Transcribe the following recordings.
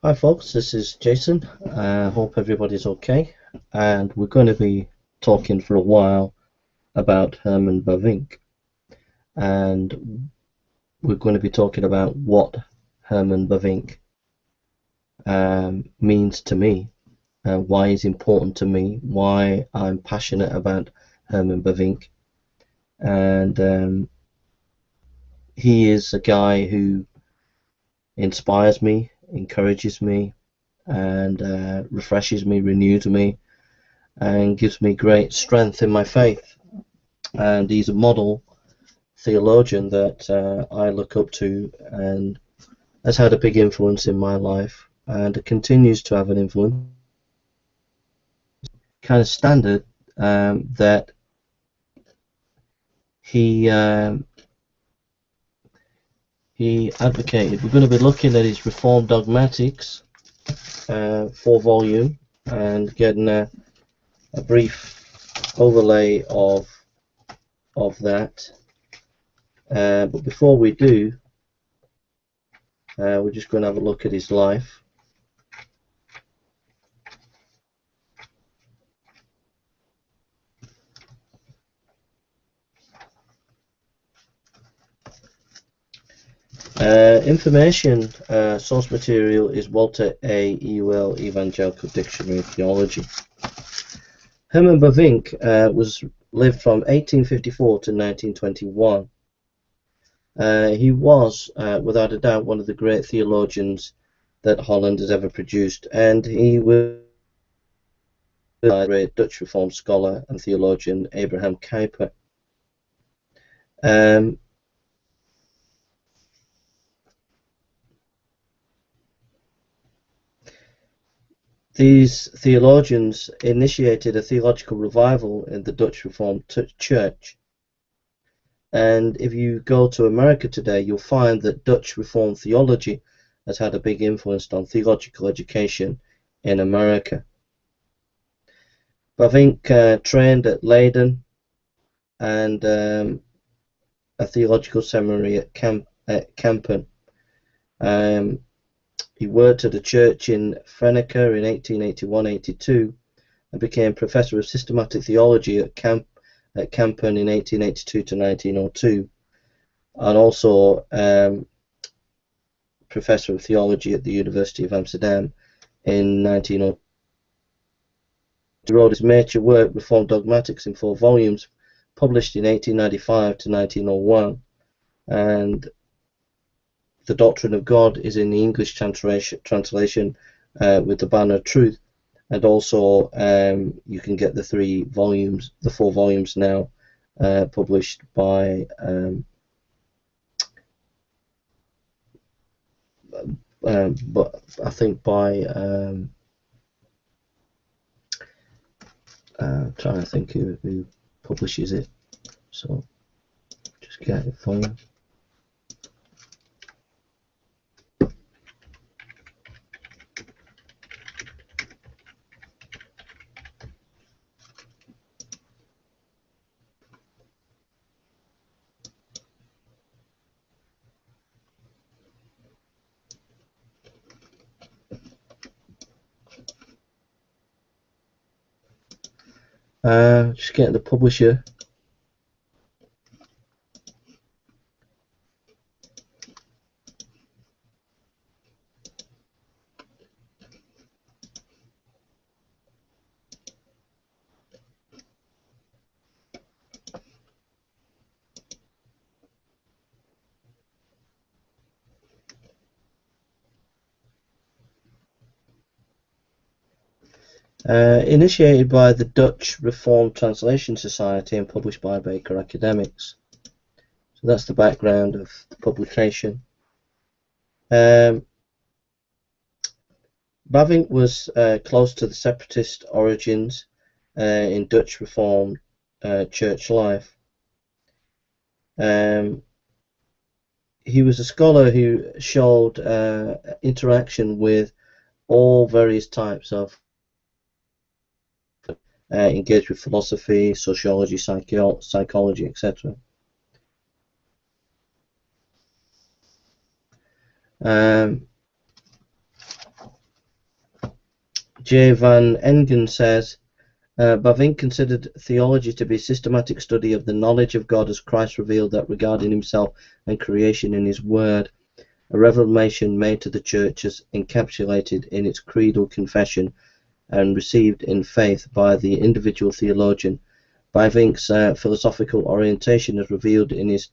Hi folks, this is Jason. I hope everybody's okay. And we're going to be talking for a while about Herman Bavinck. And we're going to be talking about what Herman Bavinck means to me, why he's important to me, why I'm passionate about Herman Bavinck. And he is a guy who inspires me, encourages me, and refreshes me, renews me, and gives me great strength in my faith. And he's a model theologian that I look up to and has had a big influence in my life and continues to have an influence. Kind of standard that he he advocated. We're going to be looking at his Reformed Dogmatics, 4 volume, and getting a brief overlay of that. But before we do, we're just going to have a look at his life. Information source material is Walter A. Ewell Evangelical Dictionary of Theology. Herman Bavinck lived from 1854 to 1921. He was, without a doubt, one of the great theologians that Holland has ever produced, and he was a great Dutch Reformed scholar and theologian, Abraham Kuyper. These theologians initiated a theological revival in the Dutch Reformed Church. And if you go to America today, you'll find that Dutch Reformed theology has had a big influence on theological education in America. Bavinck trained at Leiden and a theological seminary at Kampen. He worked at a church in Franeker in 1881-82 and became professor of systematic theology at Kampen in 1882 to 1902, and also professor of theology at the University of Amsterdam in 1902. He wrote his major work, Reformed Dogmatics, in 4 volumes, published in 1895 to 1901, and The Doctrine of God is in the English translation with the Banner of Truth, and also you can get the 4 volumes now published by but I think by trying to think who publishes it, so just get it for you. Just getting the publisher. Initiated by the Dutch Reformed Translation Society and published by Baker Academics. So that's the background of the publication. Bavinck was close to the separatist origins in Dutch Reformed church life. He was a scholar who showed interaction with all various types of engaged with philosophy, sociology, psychology, etc. J. Van Engen says, Bavinck considered theology to be a systematic study of the knowledge of God as Christ revealed that regarding himself and creation in his word, a revelation made to the churches encapsulated in its creedal confession and received in faith by the individual theologian. Bavinck's philosophical orientation, as revealed in his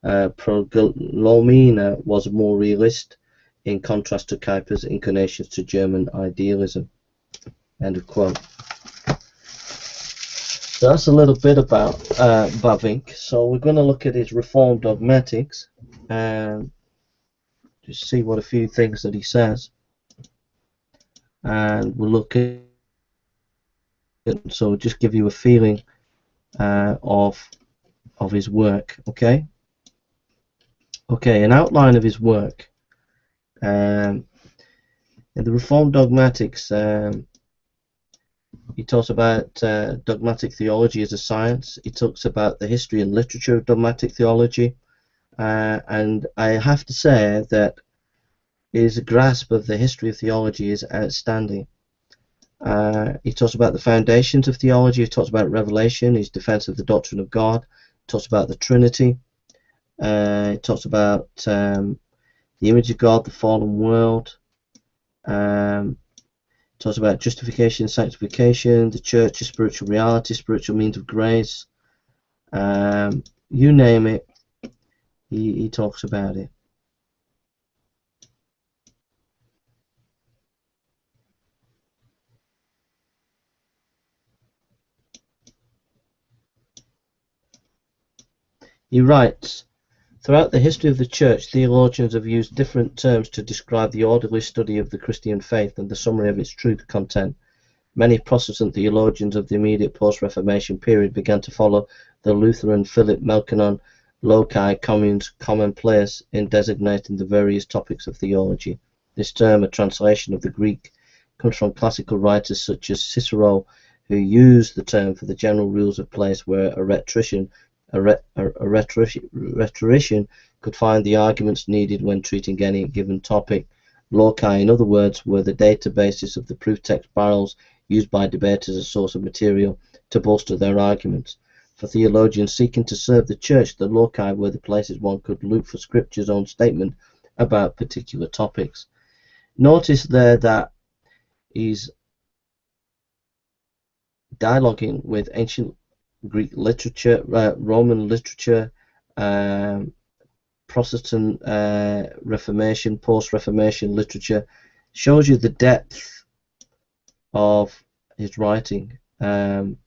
Prolegomena, was more realist, in contrast to Kuyper's inclinations to German idealism. End of quote. So that's a little bit about Bavinck. So we're going to look at his Reformed dogmatics and just see what a few things that he says. And we'll look at it, so just give you a feeling of his work. Okay, an outline of his work. In the Reformed dogmatics, he talks about dogmatic theology as a science. He talks about the history and literature of dogmatic theology, and I have to say that his grasp of the history of theology is outstanding. He talks about the foundations of theology. He talks about revelation, his defense of the doctrine of God. He talks about the Trinity. He talks about the image of God, the fallen world. Talks about justification, sanctification, the church, spiritual reality, spiritual means of grace. You name it, he talks about it. He writes, throughout the history of the Church, theologians have used different terms to describe the orderly study of the Christian faith and the summary of its truth content. Many Protestant theologians of the immediate post-Reformation period began to follow the Lutheran Philip Melchior loci commonplace in designating the various topics of theology. This term, a translation of the Greek, comes from classical writers such as Cicero, who used the term for the general rules of place where a rhetorician could find the arguments needed when treating any given topic. Loci, in other words, were the databases of the proof text barrels used by debaters as a source of material to bolster their arguments. For theologians seeking to serve the church, the loci were the places one could look for Scripture's own statement about particular topics. Notice there that he's dialoguing with ancient Greek literature, Roman literature, Protestant Reformation, post-Reformation literature. Shows you the depth of his writing. Here's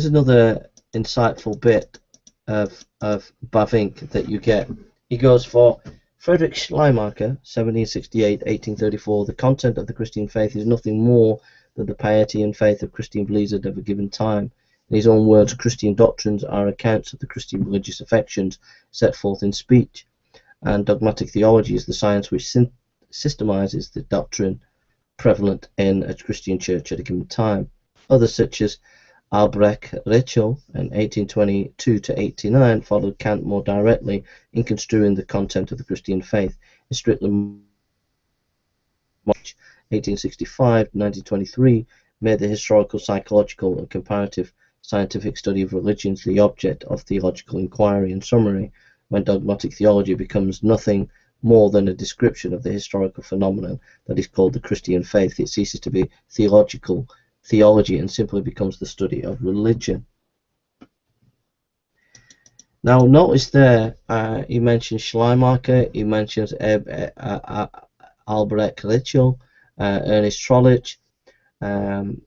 another insightful bit of Bavinck that you get. He goes, for Friedrich Schleiermacher, 1768-1834, the content of the Christian faith is nothing more than the piety and faith of Christian believers at a given time. In his own words, Christian doctrines are accounts of the Christian religious affections set forth in speech, and dogmatic theology is the science which systemizes the doctrine prevalent in a Christian church at a given time. Others, such as Albrecht Rätschl in 1822-89, followed Kant more directly in construing the content of the Christian faith. In strictly 1865-1923, made the historical, psychological, and comparative scientific study of religions the object of theological inquiry. In summary, when dogmatic theology becomes nothing more than a description of the historical phenomenon that is called the Christian faith, it ceases to be theology and simply becomes the study of religion. Now notice there, he mentions Schleiermacher, he mentions Albrecht Rätschl, Ernest Trolich.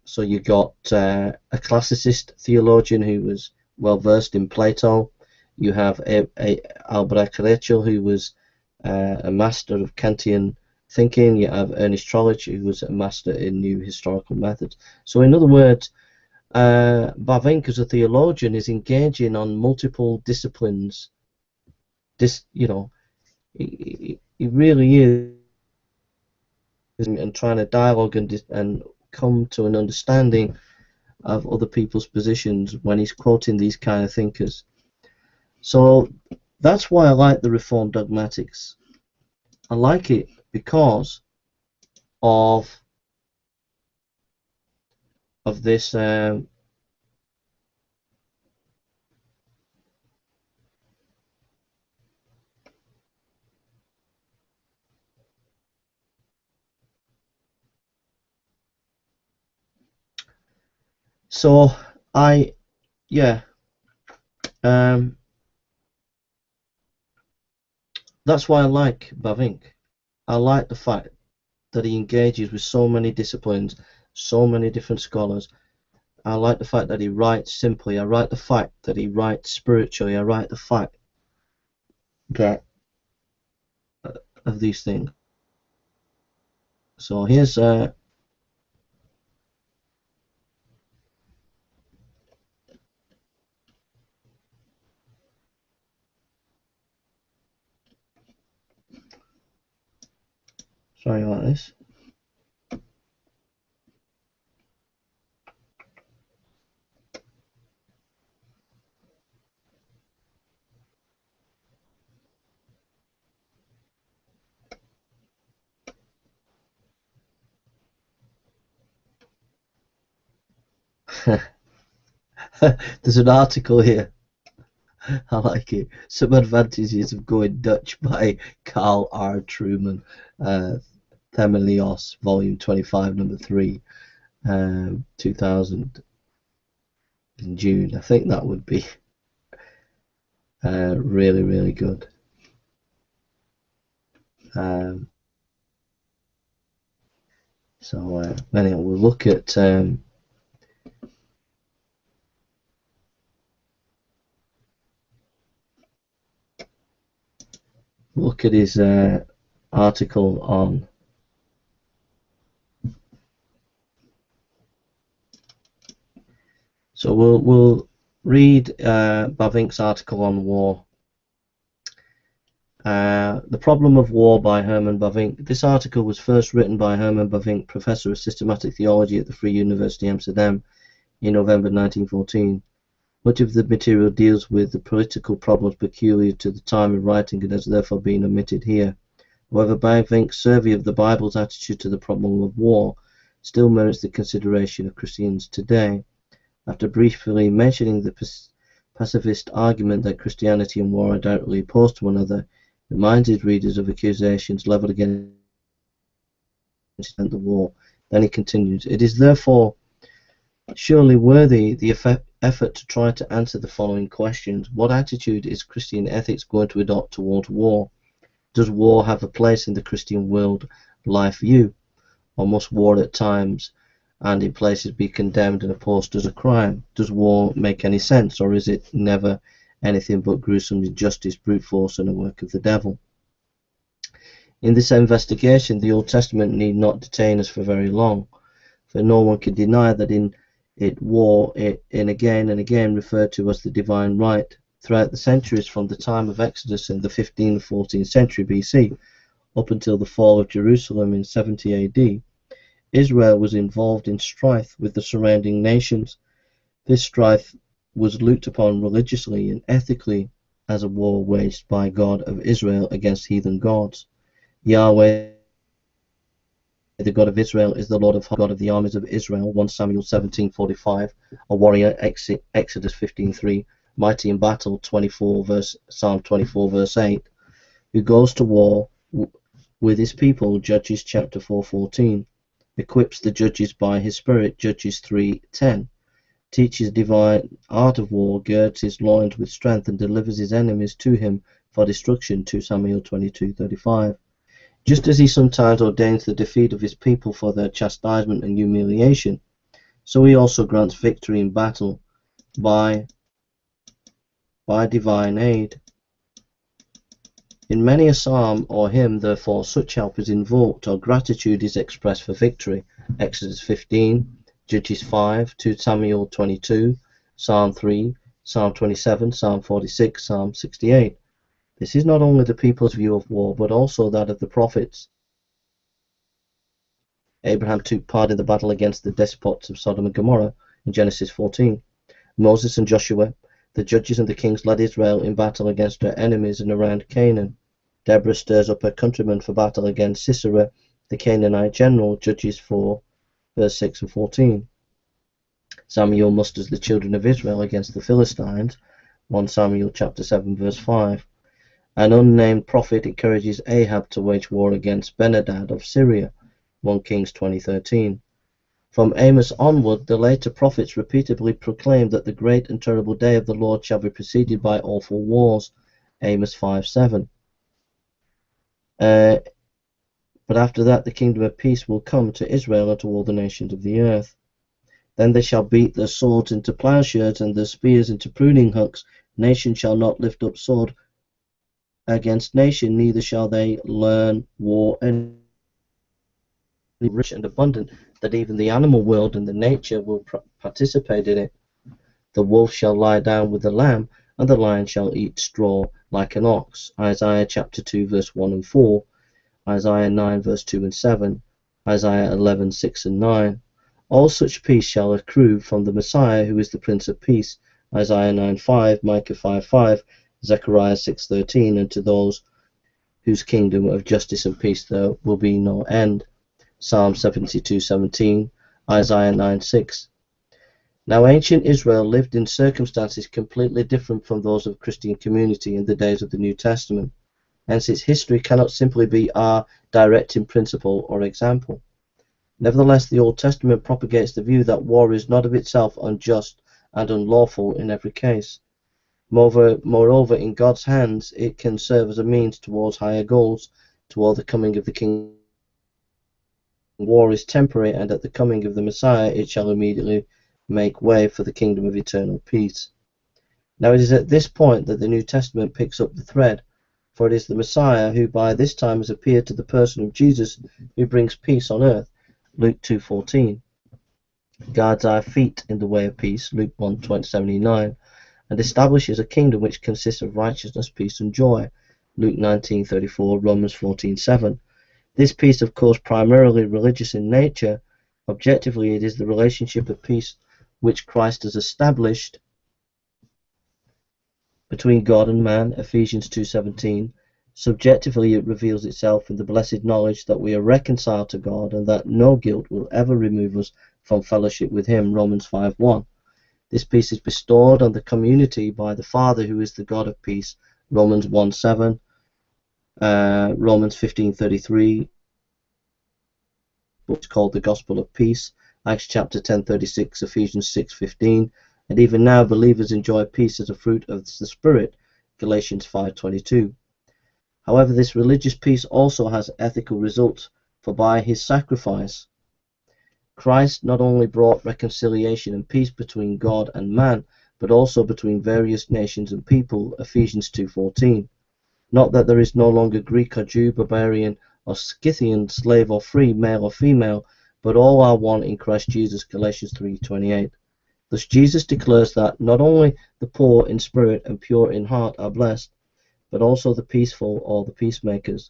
So you got a classicist theologian who was well versed in Plato. You have Albrecht Rätschl, who was a master of Kantian thinking. You have Ernest Trolich, who was a master in new historical methods. So in other words, Bavinck as a theologian is engaging on multiple disciplines. He really is, and trying to dialogue and come to an understanding of other people's positions when he's quoting these kind of thinkers. So that's why I like the Reformed dogmatics. I like it because of this. So yeah, um, that's why I like Bavinck. I like the fact that he engages with so many disciplines, so many different scholars. I like the fact that he writes simply. I like the fact that he writes spiritually. I like the fact that of these things. So here's sorry about this. There's an article here. I like it. Some Advantages of Going Dutch by Carl R. Truman. Themelios, Volume 25, Number 3, 2000, in June. I think that would be really, really good. So anyway, we'll look at his article on. So we'll read Bavinck's article on war. The Problem of War by Herman Bavinck. This article was first written by Herman Bavinck, Professor of Systematic Theology at the Free University Amsterdam, in November 1914. Much of the material deals with the political problems peculiar to the time of writing and has therefore been omitted here. However, Bavinck's survey of the Bible's attitude to the problem of war still merits the consideration of Christians today. After briefly mentioning the pacifist argument that Christianity and war are directly opposed to one another, reminds his readers of accusations levelled against the war. Then he continues, "It is therefore surely worthy the effort to try to answer the following questions. What attitude is Christian ethics going to adopt towards war? Does war have a place in the Christian world life view? Or must war at times and in places be condemned and opposed as a crime? Does war make any sense, or is it never anything but gruesome injustice, brute force, and a work of the devil?" In this investigation, the Old Testament need not detain us for very long, for no one can deny that in it war in again and again referred to as the divine right. Throughout the centuries from the time of Exodus in the 15th and 14th century BC up until the fall of Jerusalem in 70 AD, Israel was involved in strife with the surrounding nations. This strife was looked upon religiously and ethically as a war waged by God of Israel against heathen gods. Yahweh, the God of Israel, is the Lord of God of the armies of Israel, 1 Samuel 17:45, a warrior, Exodus 15:3, mighty in battle, Psalm 24 verse 8, who goes to war with his people, Judges chapter 4:14, equips the judges by his spirit, Judges 3:10, teaches divine art of war, girds his loins with strength, and delivers his enemies to him for destruction, 2 Samuel 22:35. Just as he sometimes ordains the defeat of his people for their chastisement and humiliation, so he also grants victory in battle by divine aid. In many a psalm or hymn, therefore, such help is invoked, or gratitude is expressed for victory. Exodus 15, Judges 5, 2 Samuel 22, Psalm 3, Psalm 27, Psalm 46, Psalm 68. This is not only the people's view of war, but also that of the prophets. Abraham took part in the battle against the despots of Sodom and Gomorrah in Genesis 14. Moses and Joshua, the judges and the kings, led Israel in battle against their enemies and around Canaan. Deborah stirs up her countrymen for battle against Sisera, the Canaanite general, Judges 4, verse 6 and 14. Samuel musters the children of Israel against the Philistines, 1 Samuel chapter 7, verse 5. An unnamed prophet encourages Ahab to wage war against Ben-Hadad of Syria, 1 Kings 20:13. From Amos onward, the later prophets repeatedly proclaim that the great and terrible day of the Lord shall be preceded by awful wars, Amos 5:7. But after that the kingdom of peace will come to Israel and to all the nations of the earth. Then they shall beat their swords into plowshares and their spears into pruning hooks. Nation shall not lift up sword against nation, neither shall they learn war any rich and abundant, that even the animal world and the nature will participate in it. The wolf shall lie down with the lamb, and the lion shall eat straw like an ox. Isaiah chapter 2 verse 1 and 4, Isaiah 9 verse 2 and 7, Isaiah 11 6 and 9. All such peace shall accrue from the Messiah, who is the Prince of Peace, Isaiah 9:5, Micah 5:5, Zechariah 6:13, and to those whose kingdom of justice and peace there will be no end, Psalm 72:17, Isaiah 9:6. Now ancient Israel lived in circumstances completely different from those of Christian community in the days of the New Testament, hence its history cannot simply be our directing principle or example. Nevertheless, the Old Testament propagates the view that war is not of itself unjust and unlawful in every case. Moreover, in God's hands, it can serve as a means towards higher goals, toward the coming of the King. War is temporary, and at the coming of the Messiah, it shall immediately make way for the kingdom of eternal peace. Now it is at this point that the New Testament picks up the thread, for it is the Messiah who by this time has appeared to the person of Jesus who brings peace on earth, Luke 2:14, guards our feet in the way of peace, Luke 1:79, and establishes a kingdom which consists of righteousness, peace, and joy, Luke 19:34, Romans 14:7. This peace, of course, primarily religious in nature. Objectively, it is the relationship of peace which Christ has established between God and man, Ephesians 2:17. Subjectively, it reveals itself in the blessed knowledge that we are reconciled to God and that no guilt will ever remove us from fellowship with Him, Romans 5:1. This peace is bestowed on the community by the Father, who is the God of peace, Romans 1:7, Romans 15:33, what's called the Gospel of Peace, Acts chapter 10:36, Ephesians 6:15, and even now believers enjoy peace as a fruit of the Spirit, Galatians 5:22. However, this religious peace also has ethical results, for by his sacrifice, Christ not only brought reconciliation and peace between God and man, but also between various nations and people, Ephesians 2:14. Not that there is no longer Greek or Jew, barbarian or Scythian, slave or free, male or female, but all are one in Christ Jesus, Galatians 3:28. Thus Jesus declares that not only the poor in spirit and pure in heart are blessed, but also the peaceful or the peacemakers.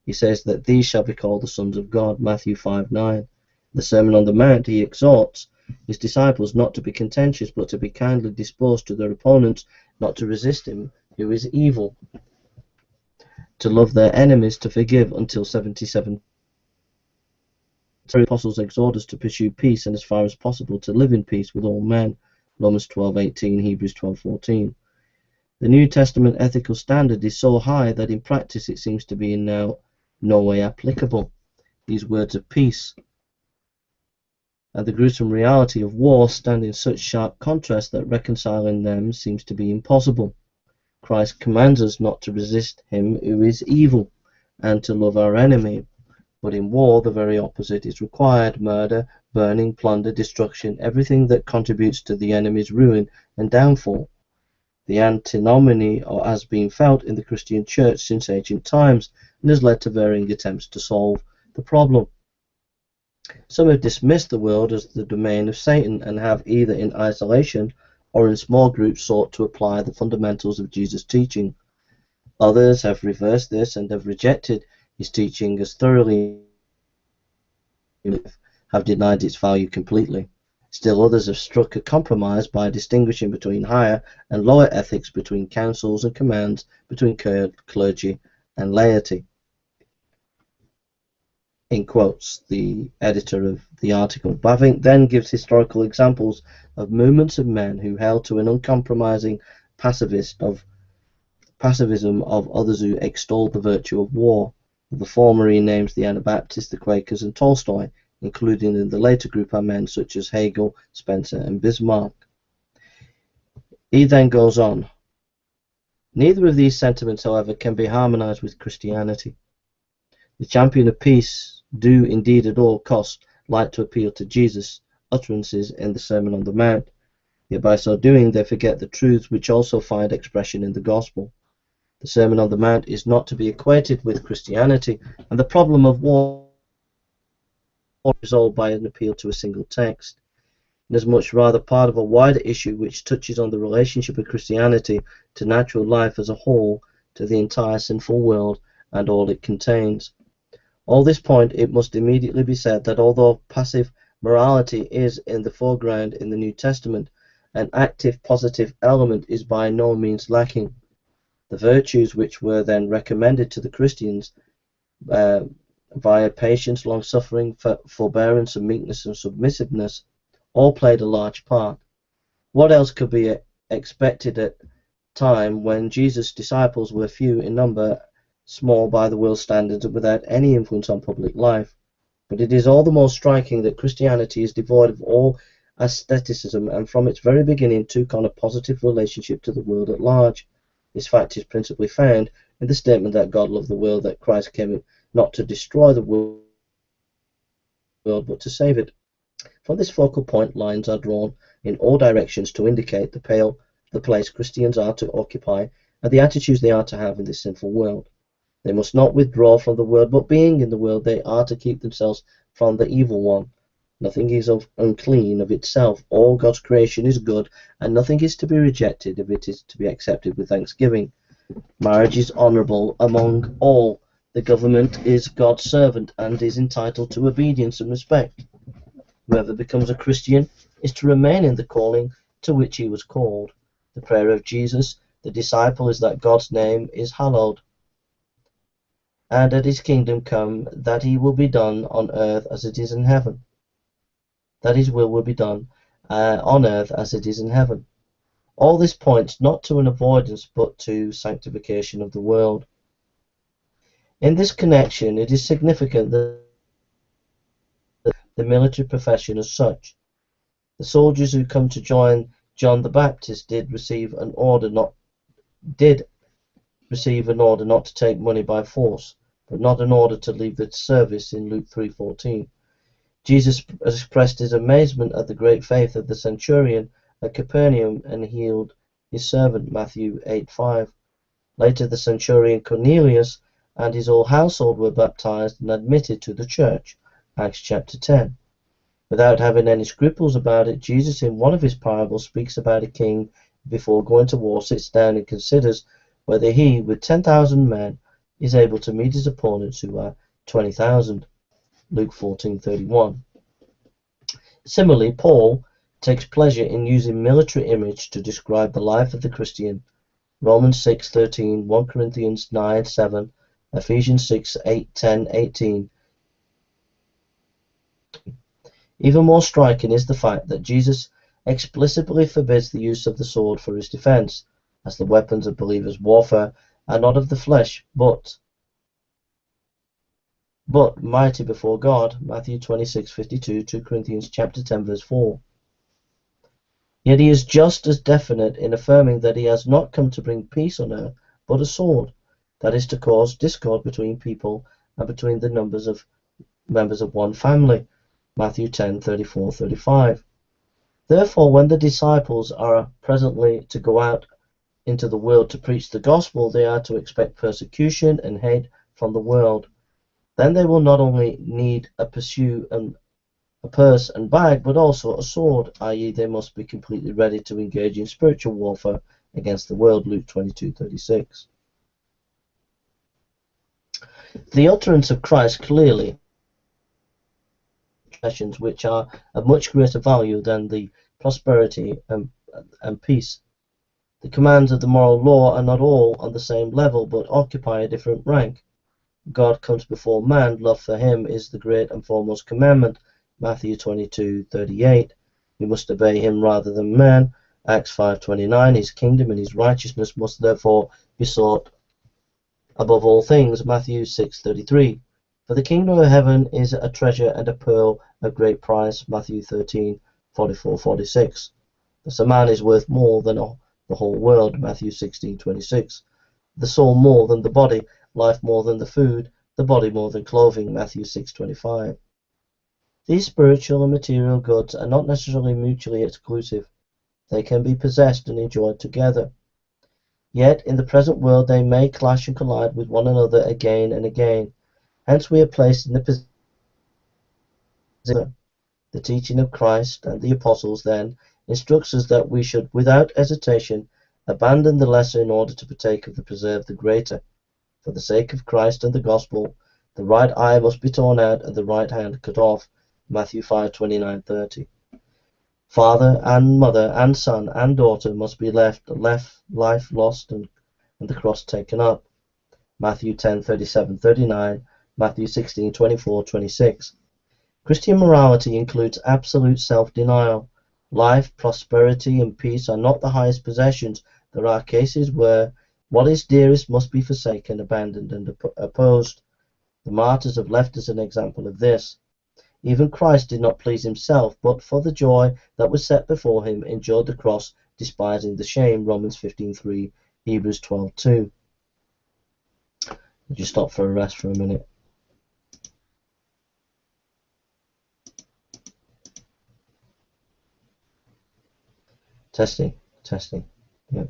He says that these shall be called the sons of God, Matthew 5:9. The Sermon on the Mount, he exhorts his disciples not to be contentious, but to be kindly disposed to their opponents, not to resist him who is evil, to love their enemies, to forgive until 77. The apostles exhort us to pursue peace and as far as possible to live in peace with all men, Romans 12:18, Hebrews 12:14. The New Testament ethical standard is so high that in practice it seems to be in now no way applicable. These words of peace and the gruesome reality of war stand in such sharp contrast that reconciling them seems to be impossible. Christ commands us not to resist him who is evil and to love our enemy, but in war the very opposite is required: murder, burning, plunder, destruction, everything that contributes to the enemy's ruin and downfall. The antinomy has been felt in the Christian church since ancient times and has led to varying attempts to solve the problem. Some have dismissed the world as the domain of Satan and have either in isolation or in small groups sought to apply the fundamentals of Jesus' teaching. Others have reversed this and have rejected his teaching as thoroughly, have denied its value completely. Still others have struck a compromise by distinguishing between higher and lower ethics, between counsels and commands, between clergy and laity. In quotes, the editor of the article. Bavinck then gives historical examples of movements of men who held to an uncompromising pacifism of others who extolled the virtue of war. The former he names the Anabaptists, the Quakers, and Tolstoy, including in the later group are men such as Hegel, Spencer, and Bismarck. He then goes on. Neither of these sentiments, however, can be harmonized with Christianity. The champion of peace do indeed at all costs like to appeal to Jesus' utterances in the Sermon on the Mount, yet by so doing they forget the truths which also find expression in the Gospel. The Sermon on the Mount is not to be equated with Christianity, and the problem of war is resolved by an appeal to a single text. It is much rather part of a wider issue which touches on the relationship of Christianity to natural life as a whole, to the entire sinful world, and all it contains. On this point, it must immediately be said that although passive morality is in the foreground in the New Testament, an active positive element is by no means lacking. The virtues which were then recommended to the Christians via patience, long-suffering, forbearance, and meekness and submissiveness all played a large part. What else could be expected at a time when Jesus' disciples were few in number, small by the world's standards, and without any influence on public life? But it is all the more striking that Christianity is devoid of all asceticism, and from its very beginning took on a positive relationship to the world at large. This fact is principally found in the statement that God loved the world, that Christ came not to destroy the world but to save it. From this focal point, lines are drawn in all directions to indicate the place Christians are to occupy and the attitudes they are to have in this sinful world. They must not withdraw from the world, but being in the world, they are to keep themselves from the evil one. Nothing is unclean of itself. All God's creation is good, and nothing is to be rejected if it is to be accepted with thanksgiving. Marriage is honourable among all. The government is God's servant and is entitled to obedience and respect. Whoever becomes a Christian is to remain in the calling to which he was called. The prayer of Jesus, the disciple, is that God's name is hallowed, and that his kingdom come, that he will be done on earth as it is in heaven. That his will be done on earth as it is in heaven. All this points not to an avoidance but to sanctification of the world. In this connection, it is significant that the military profession as such. The soldiers who come to join John the Baptist did receive an order not to take money by force, but not an order to leave the service in Luke 3:14. Jesus expressed his amazement at the great faith of the centurion at Capernaum and healed his servant, Matthew 8:5. Later, the centurion Cornelius and his whole household were baptized and admitted to the church, Acts chapter 10. Without having any scruples about it, Jesus in one of his parables speaks about a king before going to war sits down and considers whether he, with 10,000 men, is able to meet his opponents who are 20,000. Luke 14:31. Similarly, Paul takes pleasure in using military image to describe the life of the Christian. Romans 6:13, 1 Corinthians 9:7, Ephesians 6:8-10-18. Even more striking is the fact that Jesus explicitly forbids the use of the sword for his defense, as the weapons of believers' warfare are not of the flesh, but mighty before God, Matthew 26:52, 2 Corinthians chapter 10, verse 4. Yet he is just as definite in affirming that he has not come to bring peace on earth, but a sword, that is to cause discord between people and between the members of one family, Matthew 10:34-35. Therefore, when the disciples are presently to go out into the world to preach the gospel, they are to expect persecution and hate from the world. Then they will not only need a purse and bag, but also a sword, i.e. they must be completely ready to engage in spiritual warfare against the world, Luke 22:36. The utterance of Christ clearly possessions which are of much greater value than the prosperity and peace. The commands of the moral law are not all on the same level, but occupy a different rank. God comes before man. Love for him is the great and foremost commandment. Matthew 22:38. We must obey him rather than man. Acts 5:29. His kingdom and his righteousness must therefore be sought above all things. Matthew 6:33. For the kingdom of heaven is a treasure and a pearl of great price. Matthew 13:44-46. Thus a man is worth more than the whole world. Matthew 16:26. The soul more than the body, life more than the food, the body more than clothing. Matthew 6:25. These spiritual and material goods are not necessarily mutually exclusive. They can be possessed and enjoyed together. Yet in the present world they may clash and collide with one another again and again. Hence we are placed in the position. The teaching of Christ and the apostles then instructs us that we should without hesitation abandon the lesser in order to partake of the preserved the greater. For the sake of Christ and the gospel, the right eye must be torn out and the right hand cut off. Matthew 5:29-30. Father and mother and son and daughter must be left, life lost and the cross taken up. Matthew 10:37-39, Matthew 16:24-26. Christian morality includes absolute self-denial. Life, prosperity, and peace are not the highest possessions. There are cases where what is dearest must be forsaken, abandoned, and opposed. The martyrs have left us an example of this. Even Christ did not please himself, but for the joy that was set before him, endured the cross, despising the shame. Romans 15:3, Hebrews 12:2. Just stop for a rest for a minute. Testing. Yeah.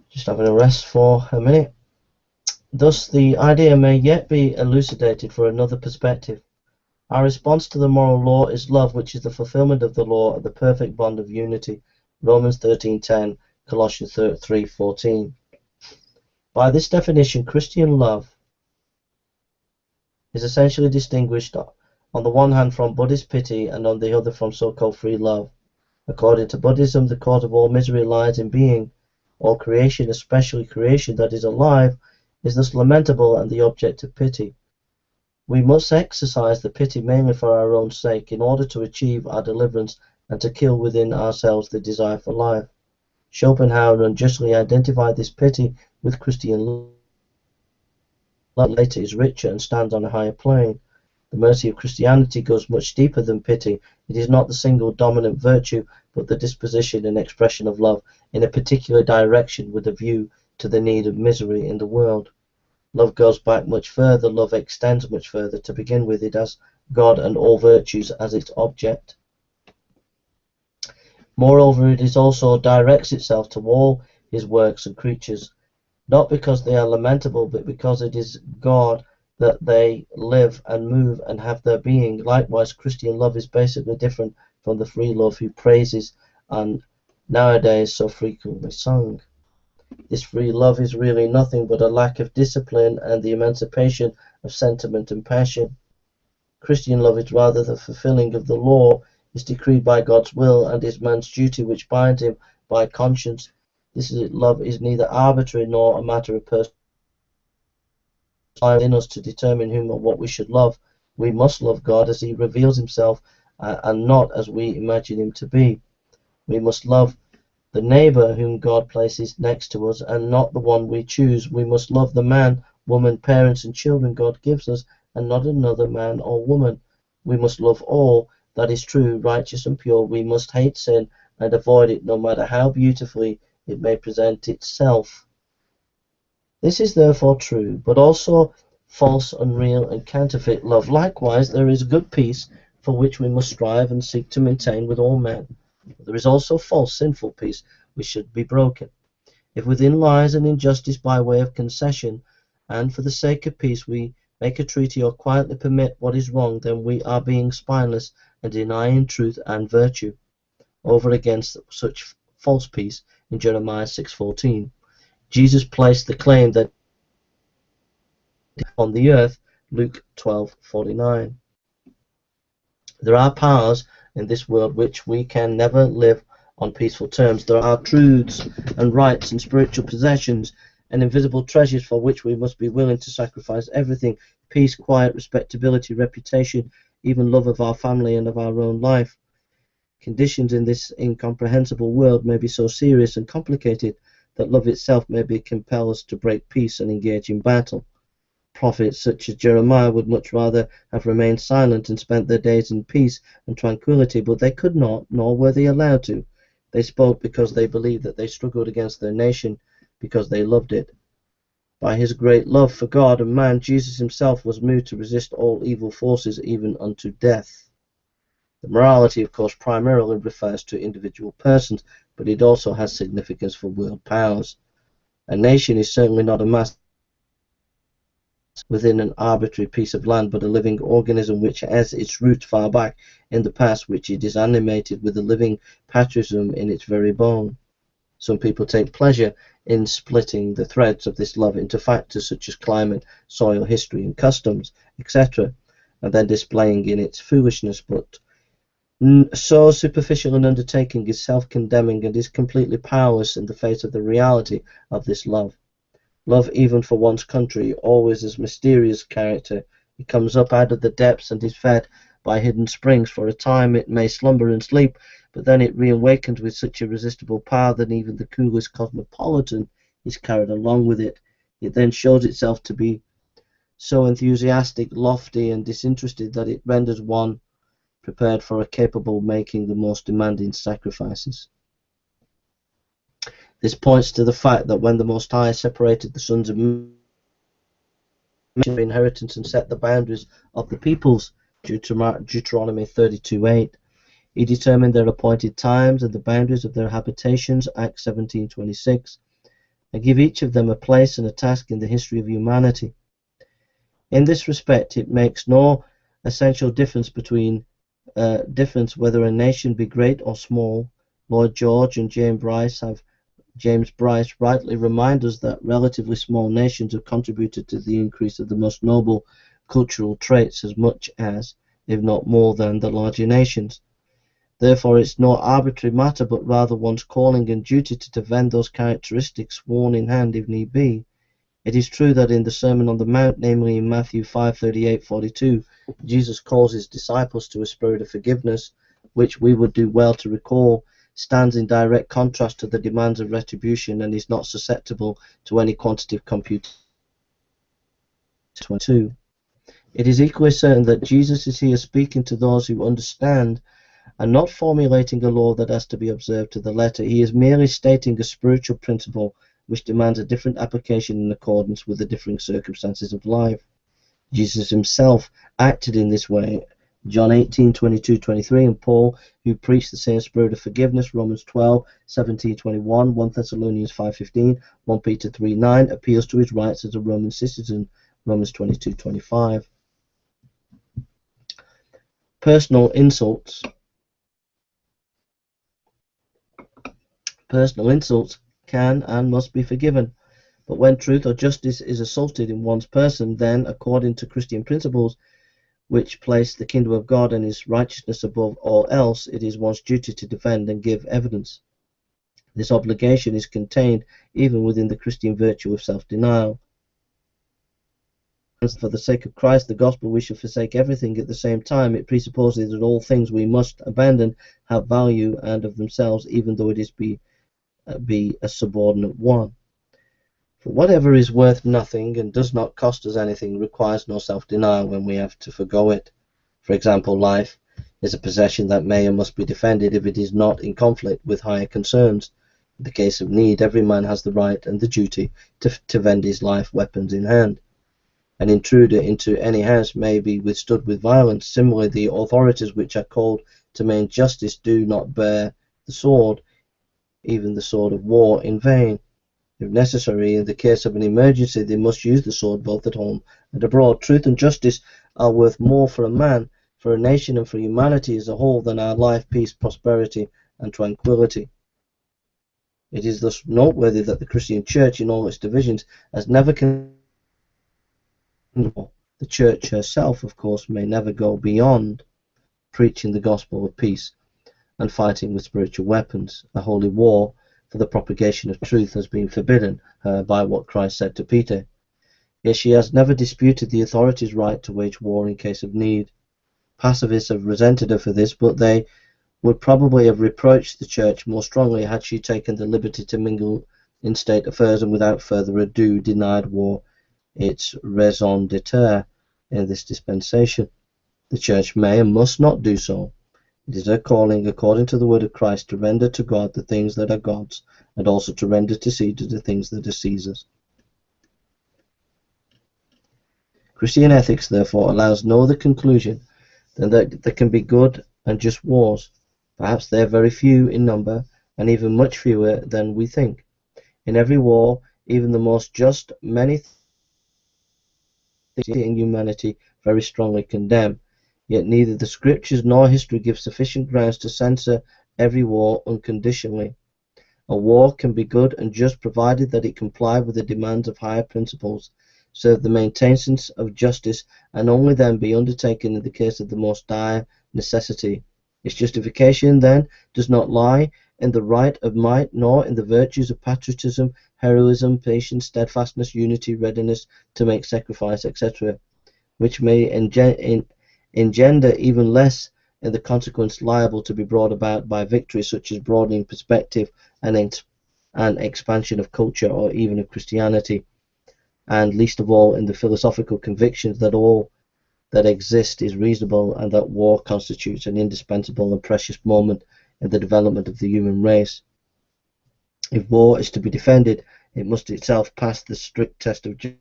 Just having a rest for a minute. Thus, the idea may yet be elucidated for another perspective. Our response to the moral law is love, which is the fulfillment of the law and the perfect bond of unity. Romans 13:10, Colossians 3:14. By this definition, Christian love is essentially distinguished on the one hand from Buddhist pity and on the other from so-called free love. According to Buddhism, the cause of all misery lies in being. All creation, especially creation that is alive, is thus lamentable and the object of pity. We must exercise the pity mainly for our own sake in order to achieve our deliverance and to kill within ourselves the desire for life. Schopenhauer unjustly identified this pity with Christian love. Later is richer and stands on a higher plane. The mercy of Christianity goes much deeper than pity. It is not the single dominant virtue, but the disposition and expression of love in a particular direction with a view to the need of misery in the world. Love goes back much further. Love extends much further. To begin with, it has God and all virtues as its object. Moreover, it also directs itself to all his works and creatures, not because they are lamentable, but because it is God that they live and move and have their being. Likewise, Christian love is basically different from the free love whose praises are nowadays so frequently sung. This free love is really nothing but a lack of discipline and the emancipation of sentiment and passion. Christian love is rather the fulfilling of the law, is decreed by God's will, and is man's duty which binds him by conscience. This love is neither arbitrary nor a matter of personal in us to determine whom or what we should love. We must love God as he reveals himself and not as we imagine him to be. We must love the neighbor whom God places next to us and not the one we choose. We must love the man, woman, parents and children God gives us and not another man or woman. We must love all that is true, righteous and pure. We must hate sin and avoid it no matter how beautifully it may present itself. This is therefore true, but also false, unreal, and counterfeit love. Likewise, there is good peace for which we must strive and seek to maintain with all men. But there is also false, sinful peace which should be broken. If within lies an injustice by way of concession, and for the sake of peace we make a treaty or quietly permit what is wrong, then we are being spineless and denying truth and virtue. Over against such false peace in Jeremiah 6:14. Jesus placed the claim that on the earth, Luke 12:49. There are powers in this world which we can never live on peaceful terms. There are truths and rights and spiritual possessions and invisible treasures for which we must be willing to sacrifice everything: peace, quiet, respectability, reputation, even love of our family and of our own life. Conditions in this incomprehensible world may be so serious and complicated that love itself may compel us to break peace and engage in battle. Prophets such as Jeremiah would much rather have remained silent and spent their days in peace and tranquility, but they could not, nor were they allowed to. They spoke because they believed that they struggled against their nation because they loved it. By his great love for God and man, Jesus himself was moved to resist all evil forces, even unto death. The morality, of course, primarily refers to individual persons, but it also has significance for world powers. A nation is certainly not a mass within an arbitrary piece of land, but a living organism which has its roots far back in the past, which it is animated with a living patriotism in its very bone. Some people take pleasure in splitting the threads of this love into factors such as climate, soil, history, and customs, etc., and then displaying in its foolishness, but so superficial an undertaking is self-condemning and is completely powerless in the face of the reality of this love. Love, even for one's country, always as mysterious character. It comes up out of the depths and is fed by hidden springs. For a time it may slumber and sleep, but then it reawakens with such irresistible power that even the coolest cosmopolitan is carried along with it. It then shows itself to be so enthusiastic, lofty, and disinterested that it renders one prepared for or capable of making the most demanding sacrifices. This points to the fact that when the Most High separated the sons of men from inheritance and set the boundaries of the peoples, Deuteronomy 32:8, he determined their appointed times and the boundaries of their habitations, Acts 17:26, and give each of them a place and a task in the history of humanity. In this respect, it makes no essential difference whether a nation be great or small. Lloyd George and James Bryce rightly remind us that relatively small nations have contributed to the increase of the most noble cultural traits as much as, if not more than, the larger nations. Therefore, it's no arbitrary matter, but rather one's calling and duty to defend those characteristics sworn in hand if need be. It is true that in the Sermon on the Mount, namely in Matthew 5:38-42, Jesus calls his disciples to a spirit of forgiveness, which we would do well to recall stands in direct contrast to the demands of retribution and is not susceptible to any quantitative computation. It is equally certain that Jesus is here speaking to those who understand and not formulating a law that has to be observed to the letter. He is merely stating a spiritual principle which demands a different application in accordance with the differing circumstances of life. Jesus himself acted in this way. John 18:22-23, and Paul, who preached the same spirit of forgiveness, Romans 12:17-21, 1 Thessalonians 5:15, 1 Peter 3:9, appeals to his rights as a Roman citizen, Romans 22:25. Personal insults can and must be forgiven, but when truth or justice is assaulted in one's person, then, according to Christian principles, which place the kingdom of God and his righteousness above all else, it is one's duty to defend and give evidence. This obligation is contained even within the Christian virtue of self-denial. For the sake of Christ, the gospel, we should forsake everything. At the same time, it presupposes that all things we must abandon have value and of themselves, even though it is be a subordinate one. For whatever is worth nothing and does not cost us anything requires no self-denial when we have to forgo it. For example, life is a possession that may and must be defended if it is not in conflict with higher concerns. In the case of need, every man has the right and the duty to defend his life, weapons in hand. An intruder into any house may be withstood with violence. Similarly, the authorities which are called to maintain justice do not bear the sword, even the sword of war, in vain. If necessary, in the case of an emergency, they must use the sword both at home and abroad. Truth and justice are worth more for a man, for a nation, and for humanity as a whole than our life, peace, prosperity, and tranquility. It is thus noteworthy that the Christian Church, in all its divisions, has never the Church herself, of course, may never go beyond preaching the gospel of peace and fighting with spiritual weapons. A holy war for the propagation of truth has been forbidden her by what Christ said to Peter. Yet she has never disputed the authorities' right to wage war in case of need. Pacifists have resented her for this, but they would probably have reproached the church more strongly had she taken the liberty to mingle in state affairs and without further ado denied war its raison d'etre in this dispensation. The church may and must not do so. It is her calling, according to the word of Christ, to render to God the things that are God's, and also to render to Caesar the things that are Caesar's. Christian ethics, therefore, allows no other conclusion than that there can be good and just wars. Perhaps they are very few in number, and even much fewer than we think. In every war, even the most just, many things in humanity very strongly condemn. Yet neither the scriptures nor history give sufficient grounds to censor every war unconditionally. A war can be good and just provided that it comply with the demands of higher principles, serve the maintenance of justice, and only then be undertaken in the case of the most dire necessity. Its justification, then, does not lie in the right of might, nor in the virtues of patriotism, heroism, patience, steadfastness, unity, readiness to make sacrifice, etc., which may engender even less in the consequence liable to be brought about by victory, such as broadening perspective and expansion of culture or even of Christianity, and least of all in the philosophical convictions that all that exist is reasonable and that war constitutes an indispensable and precious moment in the development of the human race. If war is to be defended, it must itself pass the strict test of justice.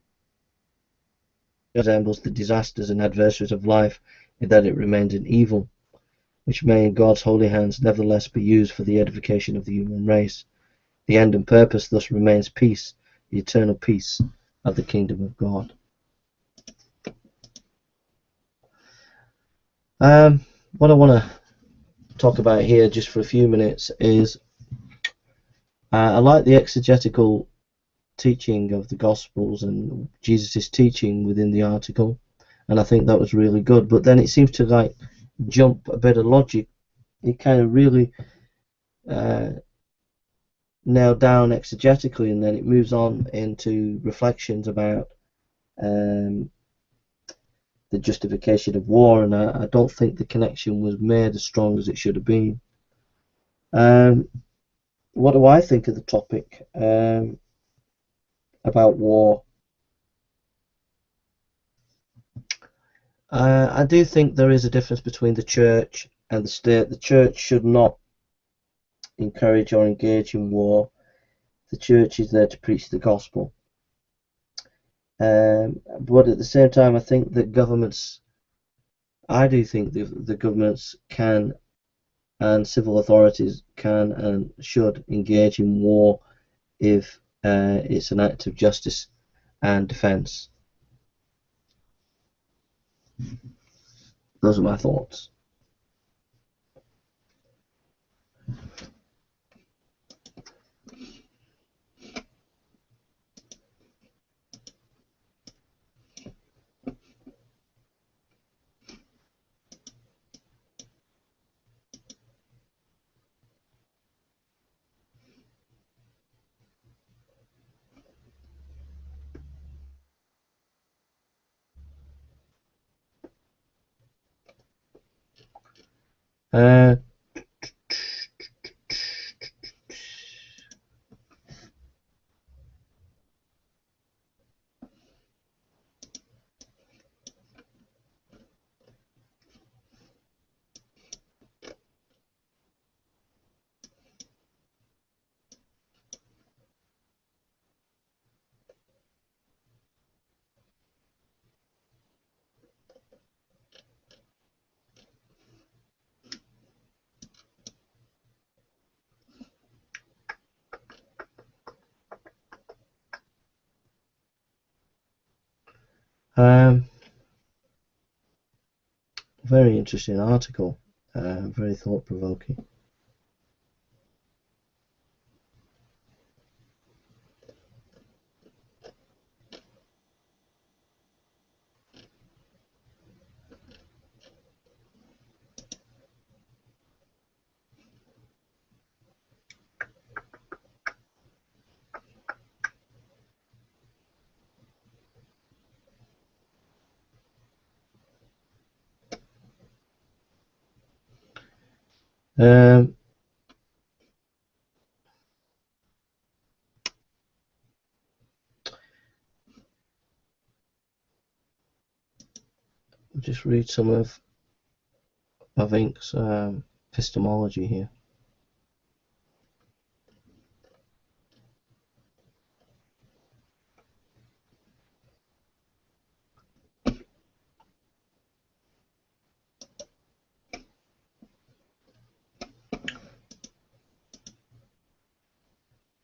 Resembles the disasters and adversaries of life in that it remains an evil, which may in God's holy hands nevertheless be used for the edification of the human race. The end and purpose thus remains peace, the eternal peace of the kingdom of God. What I want to talk about here just for a few minutes is I like the exegetical teaching of the Gospels and Jesus' teaching within the article, and I think that was really good. But then it seems to like jump a bit of logic. It kind of really nailed down exegetically, and then it moves on into reflections about the justification of war, and I don't think the connection was made as strong as it should have been. What do I think of the topic about war? I do think there is a difference between the church and the state. The church should not encourage or engage in war. The church is there to preach the gospel. But at the same time, I think that I do think the governments can and civil authorities can and should engage in war if it's an act of justice and defence. Those are my thoughts. Uh, very interesting article, very thought-provoking. Um, I'll just read some of Bavinck's epistemology here.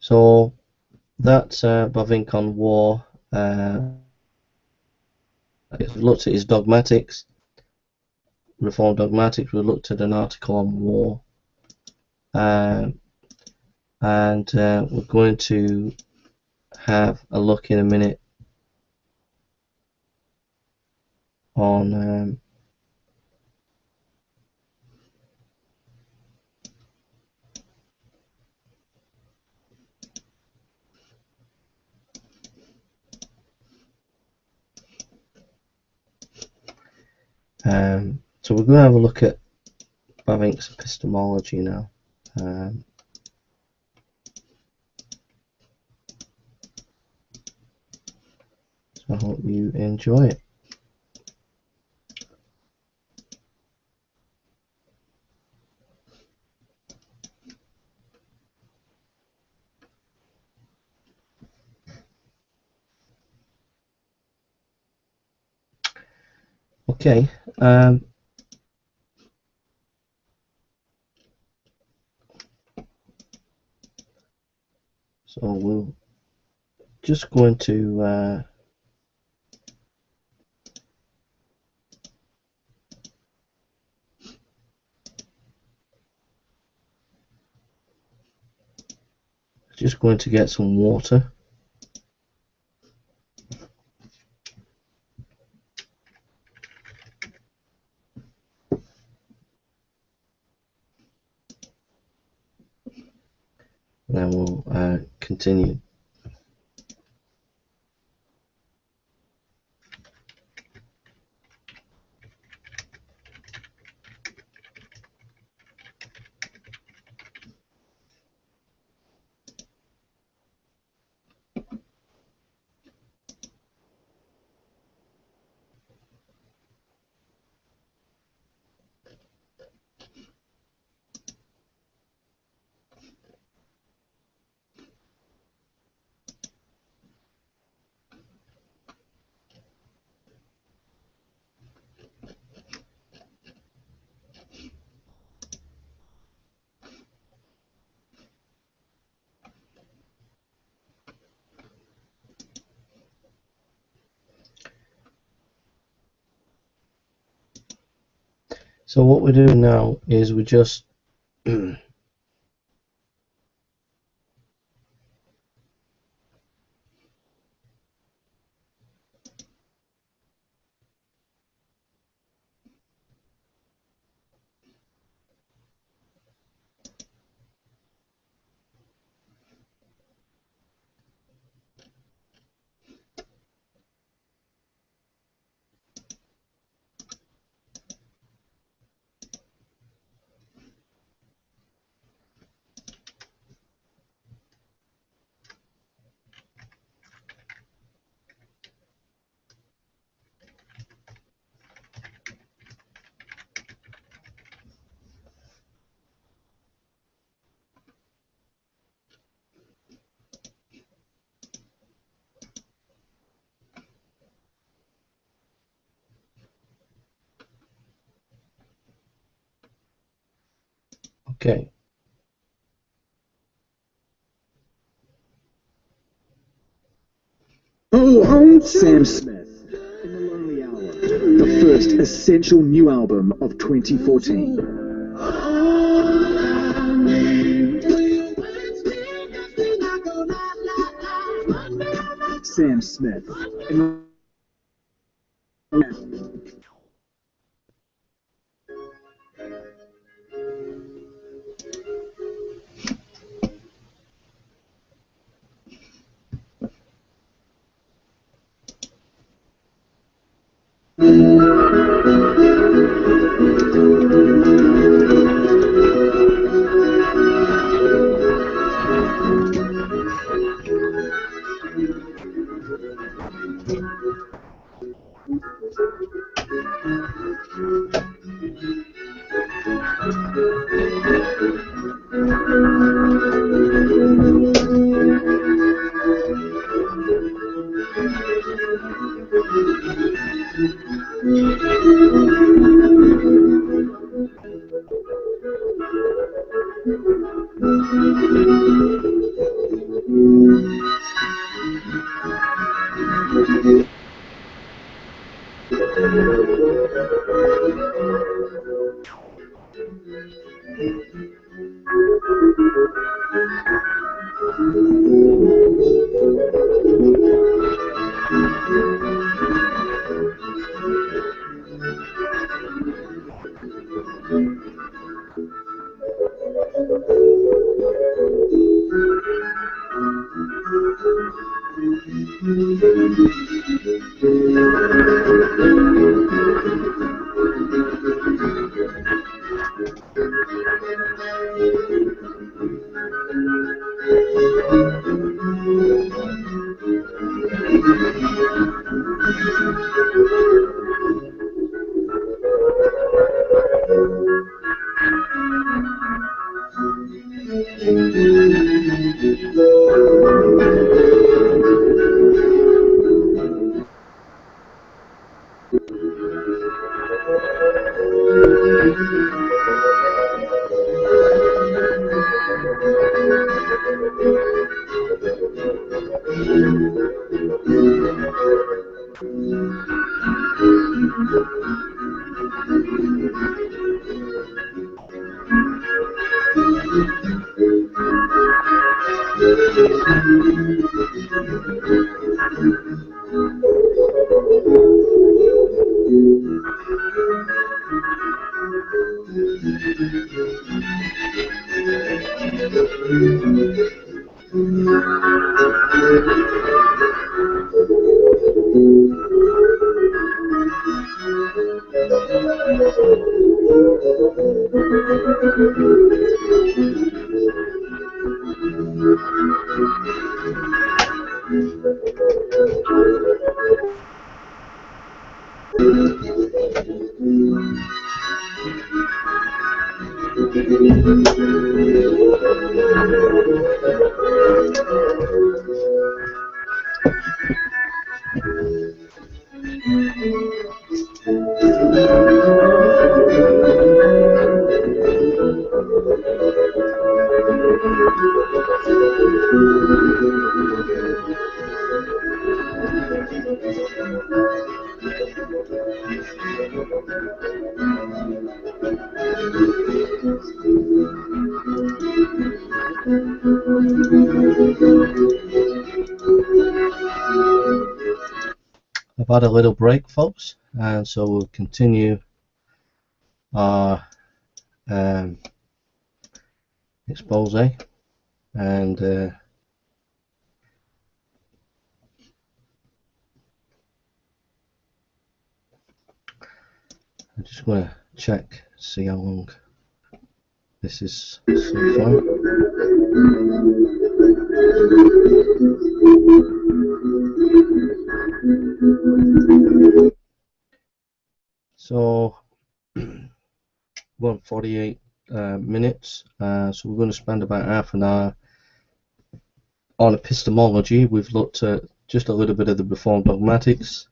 So that's Bavinck on war. We've looked at his dogmatics, Reformed dogmatics. We looked at an article on war, and we're going to have a look in a minute on so we're going to have a look at Bavinck's epistemology now. So I hope you enjoy it. Okay. So we're just going to get some water. And then we'll continue. So what we're doing now is we're just okay. Sam Smith, In the Lonely Hour, the first essential new album of 2014. Sam Smith, In the I've had a little break, folks, and so we'll continue our expose, and I'm just going to check, see how long this is so far. So 1:48 minutes, so we're going to spend about half an hour on epistemology. We've looked at just a little bit of the Reformed dogmatics.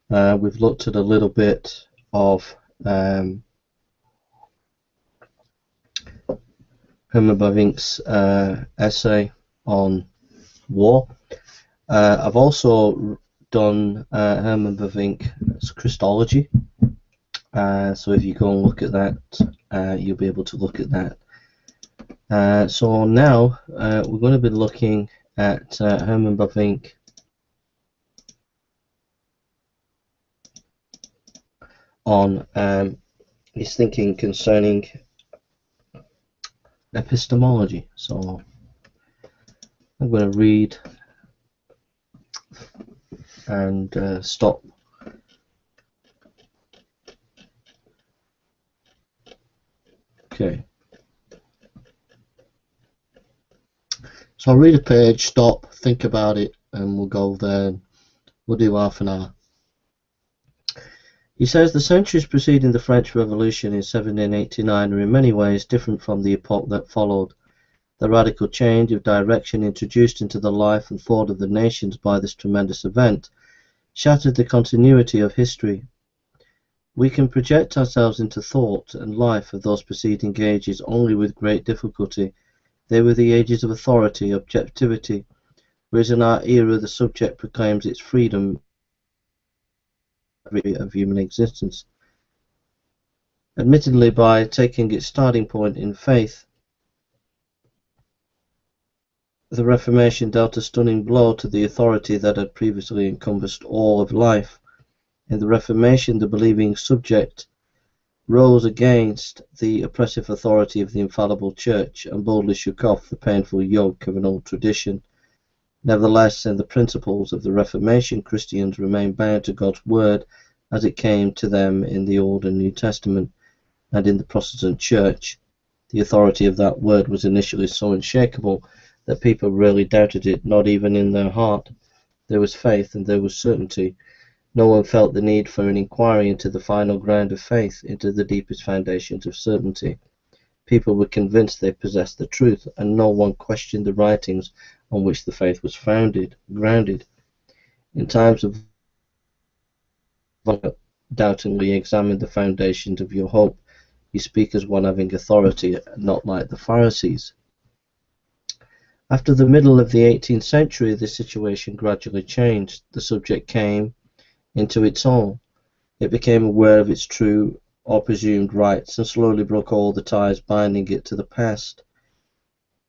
We've looked at a little bit of Herman Bavinck's essay on war. I've also done Herman Bavinck's Christology. So if you go and look at that, you'll be able to look at that. So now we're going to be looking at Herman Bavinck on his thinking concerning epistemology. So I'm going to read and stop. Okay. So I'll read a page, stop, think about it, and we'll go there. We'll do half an hour. He says the centuries preceding the French Revolution in 1789 are in many ways different from the epoch that followed. The radical change of direction introduced into the life and thought of the nations by this tremendous event shattered the continuity of history. We can project ourselves into thought and life of those preceding ages only with great difficulty. They were the ages of authority, objectivity, whereas in our era the subject proclaims its freedom of human existence. Admittedly, by taking its starting point in faith, the Reformation dealt a stunning blow to the authority that had previously encompassed all of life. In the Reformation, the believing subject rose against the oppressive authority of the infallible Church and boldly shook off the painful yoke of an old tradition. Nevertheless, in the principles of the Reformation, Christians remained bound to God's Word as it came to them in the Old and New Testament, and in the Protestant Church. The authority of that Word was initially so unshakable that people rarely doubted it, not even in their heart. There was faith and there was certainty. No one felt the need for an inquiry into the final ground of faith, into the deepest foundations of certainty. People were convinced they possessed the truth, and no one questioned the writings on which the faith was grounded. In times of doubtingly examine the foundations of your hope. You speak as one having authority, not like the Pharisees. After the middle of the 18th century, the situation gradually changed. The subject came into its own. It became aware of its true or presumed rights and slowly broke all the ties binding it to the past.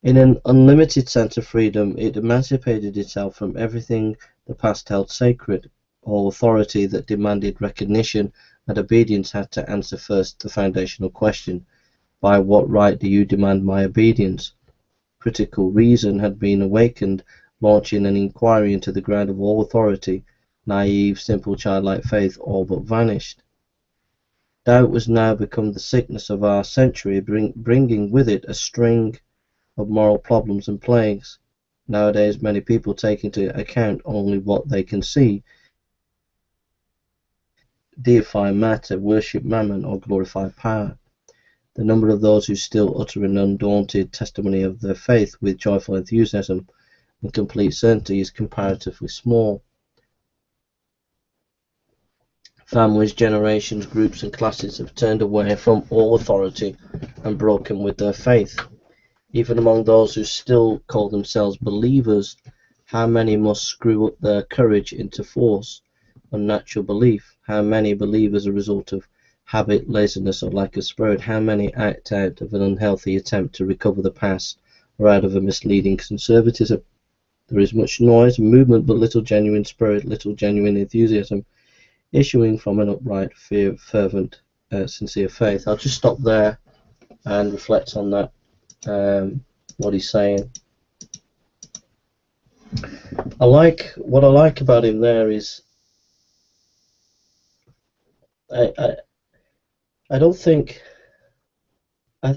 In an unlimited sense of freedom, it emancipated itself from everything the past held sacred. All authority that demanded recognition and obedience had to answer first the foundational question: by what right do you demand my obedience? Critical reason had been awakened, launching an inquiry into the ground of all authority. Naive, simple, childlike faith all but vanished. Doubt was now become the sickness of our century, bringing with it a string of moral problems and plagues. Nowadays, many people take into account only what they can see, deify matter, worship mammon, or glorify power. The number of those who still utter an undaunted testimony of their faith with joyful enthusiasm and complete certainty is comparatively small. Families, generations, groups, and classes have turned away from all authority and broken with their faith. Even among those who still call themselves believers, how many must screw up their courage into force, unnatural belief? How many believe as a result of habit, laziness, or lack of spirit? How many act out of an unhealthy attempt to recover the past, or out of a misleading conservatism? There is much noise and movement, but little genuine spirit, little genuine enthusiasm issuing from an upright, fervent, sincere faith. I'll just stop there and reflect on that. What he's saying. What I like about him there is I don't think I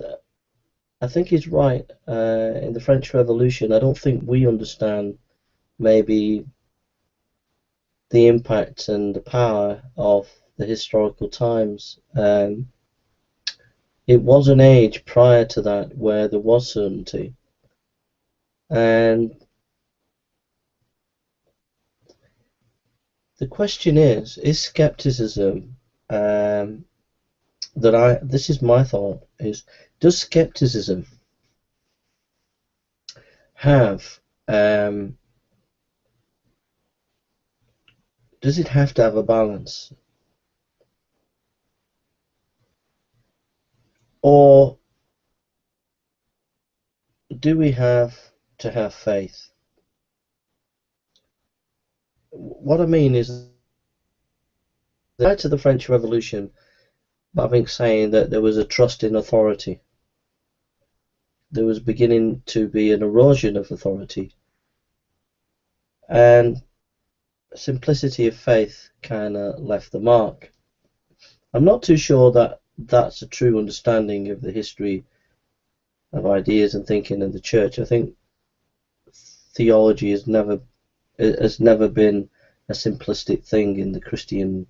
think he's right. In the French Revolution, I don't think we understand maybe the impact and the power of the historical times. It was an age prior to that where there was certainty, and the question is skepticism, this is my thought, is does skepticism have, does it have to have a balance? Or do we have to have faith? What I mean is, prior to the French Revolution, Bavinck saying that there was a trust in authority. There was beginning to be an erosion of authority. And simplicity of faith kind of left the mark. I'm not too sure that that's a true understanding of the history of ideas and thinking in the church. I think theology has never been a simplistic thing in Christian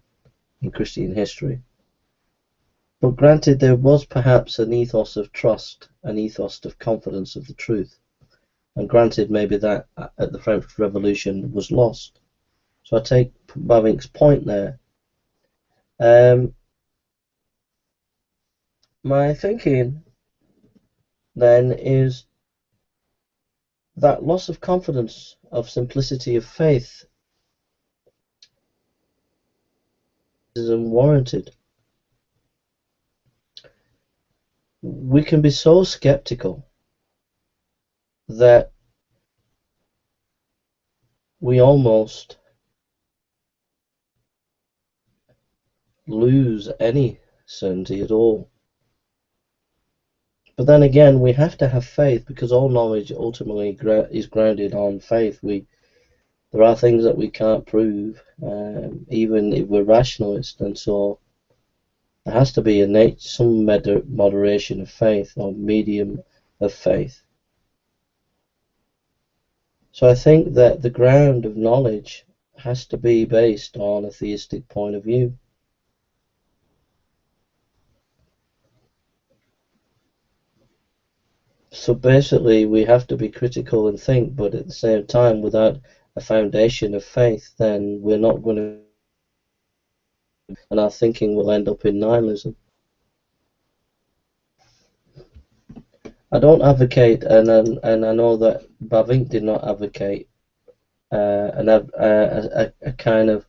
history. But granted, there was perhaps an ethos of trust, an ethos of confidence of the truth. And granted, maybe that at the French Revolution was lost. So I take Bavinck's point there. My thinking then is that loss of confidence, of simplicity of faith, is unwarranted. we can be so skeptical that we almost lose any certainty at all. But then again, we have to have faith, because all knowledge ultimately is grounded on faith. There are things that we can't prove, even if we're rationalists, and so there has to be some moderation of faith, or medium of faith. So I think that the ground of knowledge has to be based on a theistic point of view. So basically, we have to be critical and think, but at the same time, without a foundation of faith, then we're not going to, and our thinking will end up in nihilism. I don't advocate, and I know that Bavinck did not advocate a kind of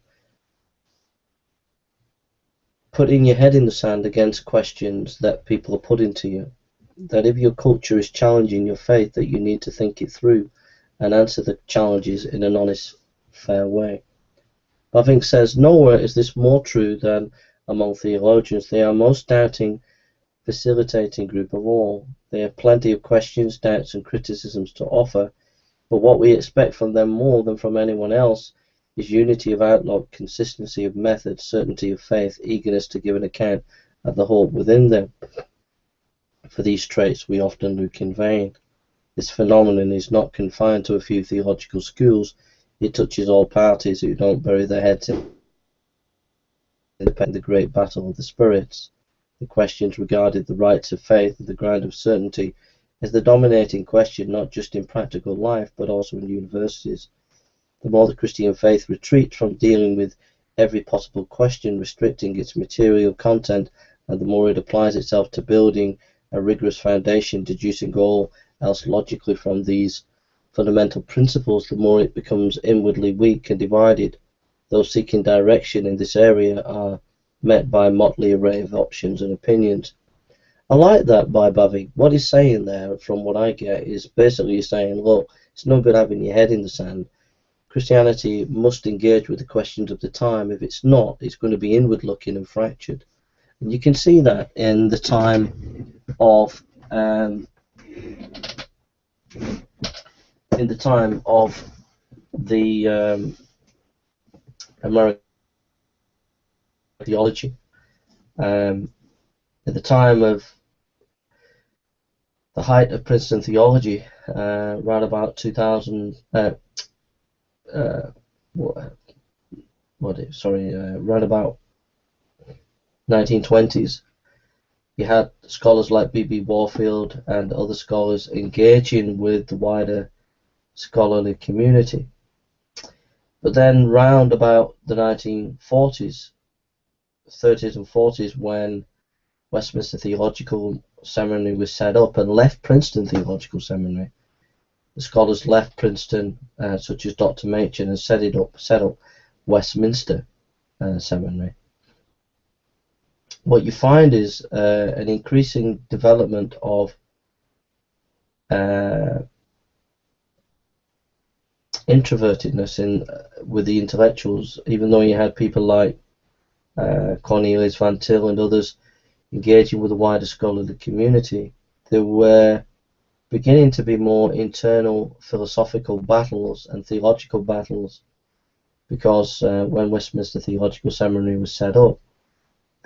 putting your head in the sand against questions that people are putting to you. That if your culture is challenging your faith, that you need to think it through and answer the challenges in an honest, fair way. Bavinck says, nowhere is this more true than among theologians. They are most doubting, facilitating group of all. They have plenty of questions, doubts and criticisms to offer, but what we expect from them more than from anyone else is unity of outlook, consistency of method, certainty of faith, eagerness to give an account of the hope within them. For these traits we often look in vain. This phenomenon is not confined to a few theological schools. It touches all parties who don't bury their heads in the great battle of the spirits. The questions regarding the rights of faith and the ground of certainty is the dominating question, not just in practical life but also in universities. The more the Christian faith retreats from dealing with every possible question, restricting its material content, and the more it applies itself to building a rigorous foundation, deducing all else logically from these fundamental principles, the more it becomes inwardly weak and divided. Those seeking direction in this area are met by a motley array of options and opinions. I like that by Bavinck. What he's saying there, from what I get, is basically saying, look, it's no good having your head in the sand. Christianity must engage with the questions of the time. If it's not, it's going to be inward looking and fractured. And you can see that in the time of the American theology, at the time of the height of Princeton theology, around about 2000, around about 1920s, you had scholars like B.B. Warfield and other scholars engaging with the wider scholarly community. But then round about the 1940s, 30s and 40s, when Westminster Theological Seminary was set up and left Princeton Theological Seminary, the scholars left Princeton, such as Dr. Machen, and set up Westminster Seminary. What you find is an increasing development of introvertedness with the intellectuals. Even though you had people like Cornelius Van Til and others engaging with the wider scholarly community, there were beginning to be more internal philosophical battles and theological battles, because when Westminster Theological Seminary was set up,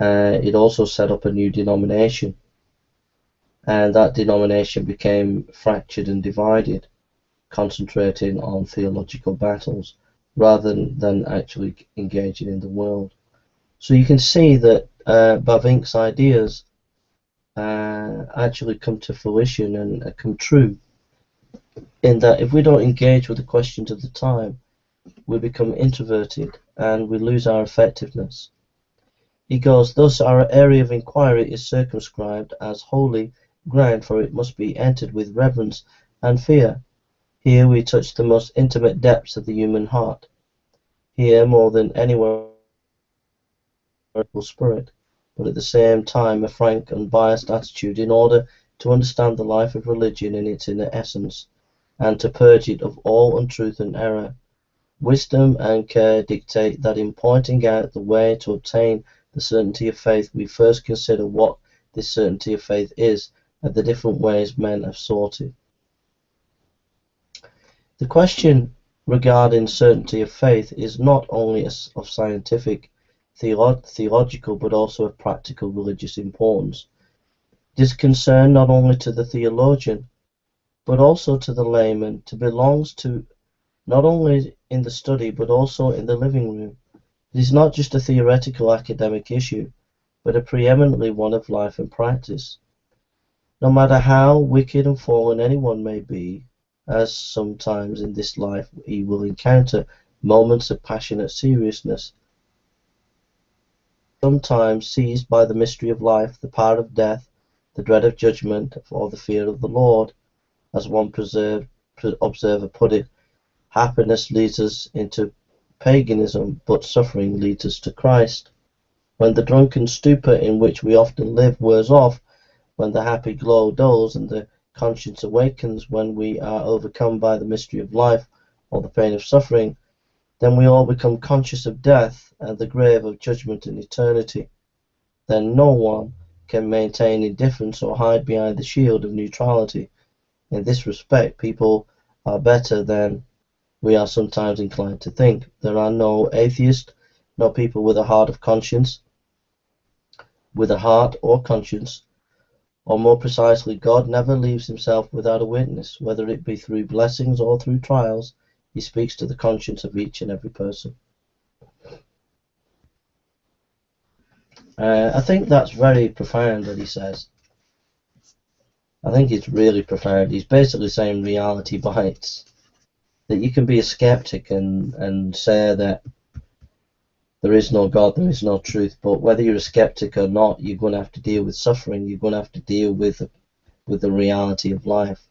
it also set up a new denomination, and that denomination became fractured and divided, concentrating on theological battles rather than actually engaging in the world. So you can see that Bavinck's ideas actually come to fruition and come true, in that if we don't engage with the questions of the time, we become introverted and we lose our effectiveness. He goes, thus our area of inquiry is circumscribed as holy ground, for it must be entered with reverence and fear. Here we touch the most intimate depths of the human heart. Here, more than anywhere, spirit. but at the same time a frank, unbiased attitude in order to understand the life of religion in its inner essence, and to purge it of all untruth and error. Wisdom and care dictate that in pointing out the way to obtain the certainty of faith, we first consider what this certainty of faith is, and the different ways men have sought it. The question regarding certainty of faith is not only of scientific, theological, but also of practical religious importance. It is concerned not only to the theologian, but also to the layman, to belongs to not only in the study, but also in the living room. It is not just a theoretical academic issue, but a preeminently one of life and practice. No matter how wicked and fallen anyone may be, as sometimes in this life he will encounter moments of passionate seriousness, sometimes seized by the mystery of life, the power of death, the dread of judgment, or the fear of the Lord, as one observer put it, happiness leads us into paganism, but suffering leads us to Christ. When the drunken stupor in which we often live wears off, when the happy glow dulls and the conscience awakens, when we are overcome by the mystery of life or the pain of suffering, then we all become conscious of death and the grave, of judgment and eternity. Then no one can maintain indifference or hide behind the shield of neutrality. In this respect, people are better than we are sometimes inclined to think. There are no atheists, no people with a heart of conscience, with a heart or conscience, or more precisely, God never leaves himself without a witness, whether it be through blessings or through trials. He speaks to the conscience of each and every person. I think that's very profound what he says. I think it's really profound. He's basically saying reality bites. That you can be a skeptic and say that there is no God, there is no truth, but whether you're a skeptic or not, you're going to have to deal with suffering, you're going to have to deal with the reality of life.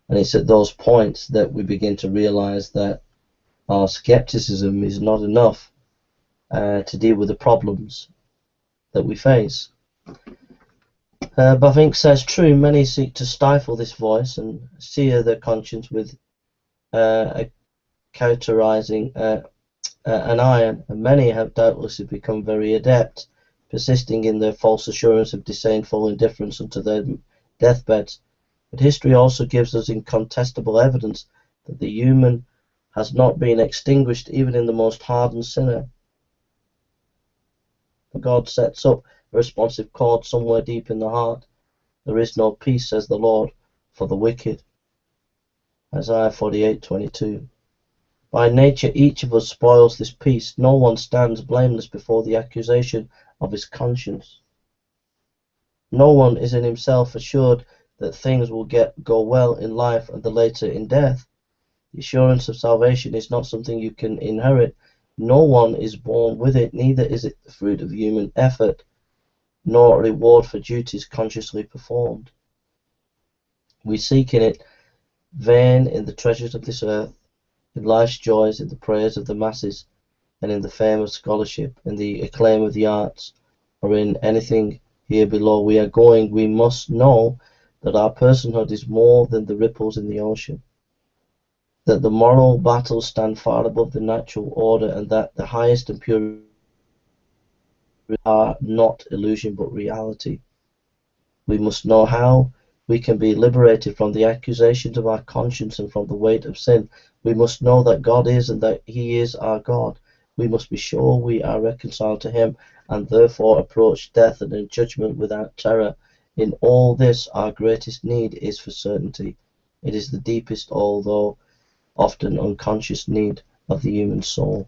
And it's at those points that we begin to realize that our skepticism is not enough to deal with the problems that we face. Bavinck says, true, many seek to stifle this voice and sear their conscience with a cauterizing an iron, and many have doubtlessly become very adept, persisting in their false assurance of disdainful indifference unto their deathbeds. But history also gives us incontestable evidence that the human has not been extinguished even in the most hardened sinner. God sets up a responsive chord somewhere deep in the heart. There is no peace, says the Lord, for the wicked. Isaiah 48:22. By nature each of us spoils this peace. No one stands blameless before the accusation of his conscience. No one is in himself assured that things will go well in life and the later in death. The assurance of salvation is not something you can inherit. No one is born with it, neither is it the fruit of human effort, nor a reward for duties consciously performed. We seek in it vain in the treasures of this earth, in life's joys, in the praise of the masses, and in the fame of scholarship, in the acclaim of the arts, or in anything here below we are going. We must know that our personhood is more than the ripples in the ocean, that the moral battles stand far above the natural order, and that the highest and purest are not illusion but reality. We must know how we can be liberated from the accusations of our conscience and from the weight of sin. We must know that God is and that He is our God. We must be sure we are reconciled to Him and therefore approach death and judgment without terror. In all this, our greatest need is for certainty. It is the deepest, although often unconscious, need of the human soul.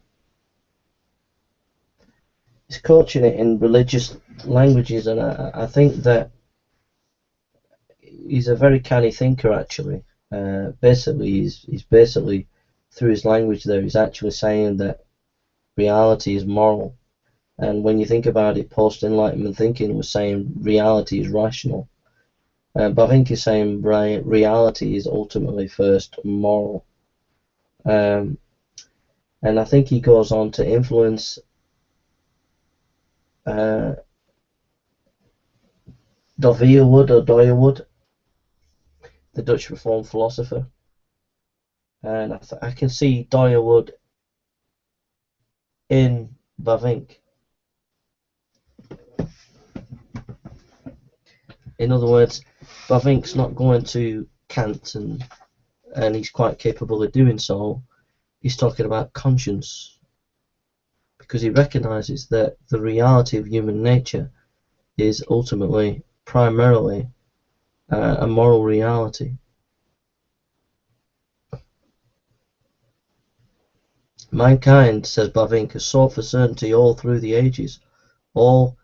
He's coaching it in religious languages, and I think that he's a very canny thinker, actually. Basically, he's basically, through his language there, he's actually saying that reality is moral. And when you think about it, post-Enlightenment thinking was saying reality is rational. But I think he's saying reality is ultimately first moral. And I think he goes on to influence Doyerwood, the Dutch Reformed philosopher, and I can see Doyerwood in Bavinck. In other words, Bavinck's not going to Kant, and he's quite capable of doing so. He's talking about conscience, because he recognizes that the reality of human nature is ultimately, primarily, a moral reality. Mankind, says Bavinck, has sought for certainty all through the ages. Although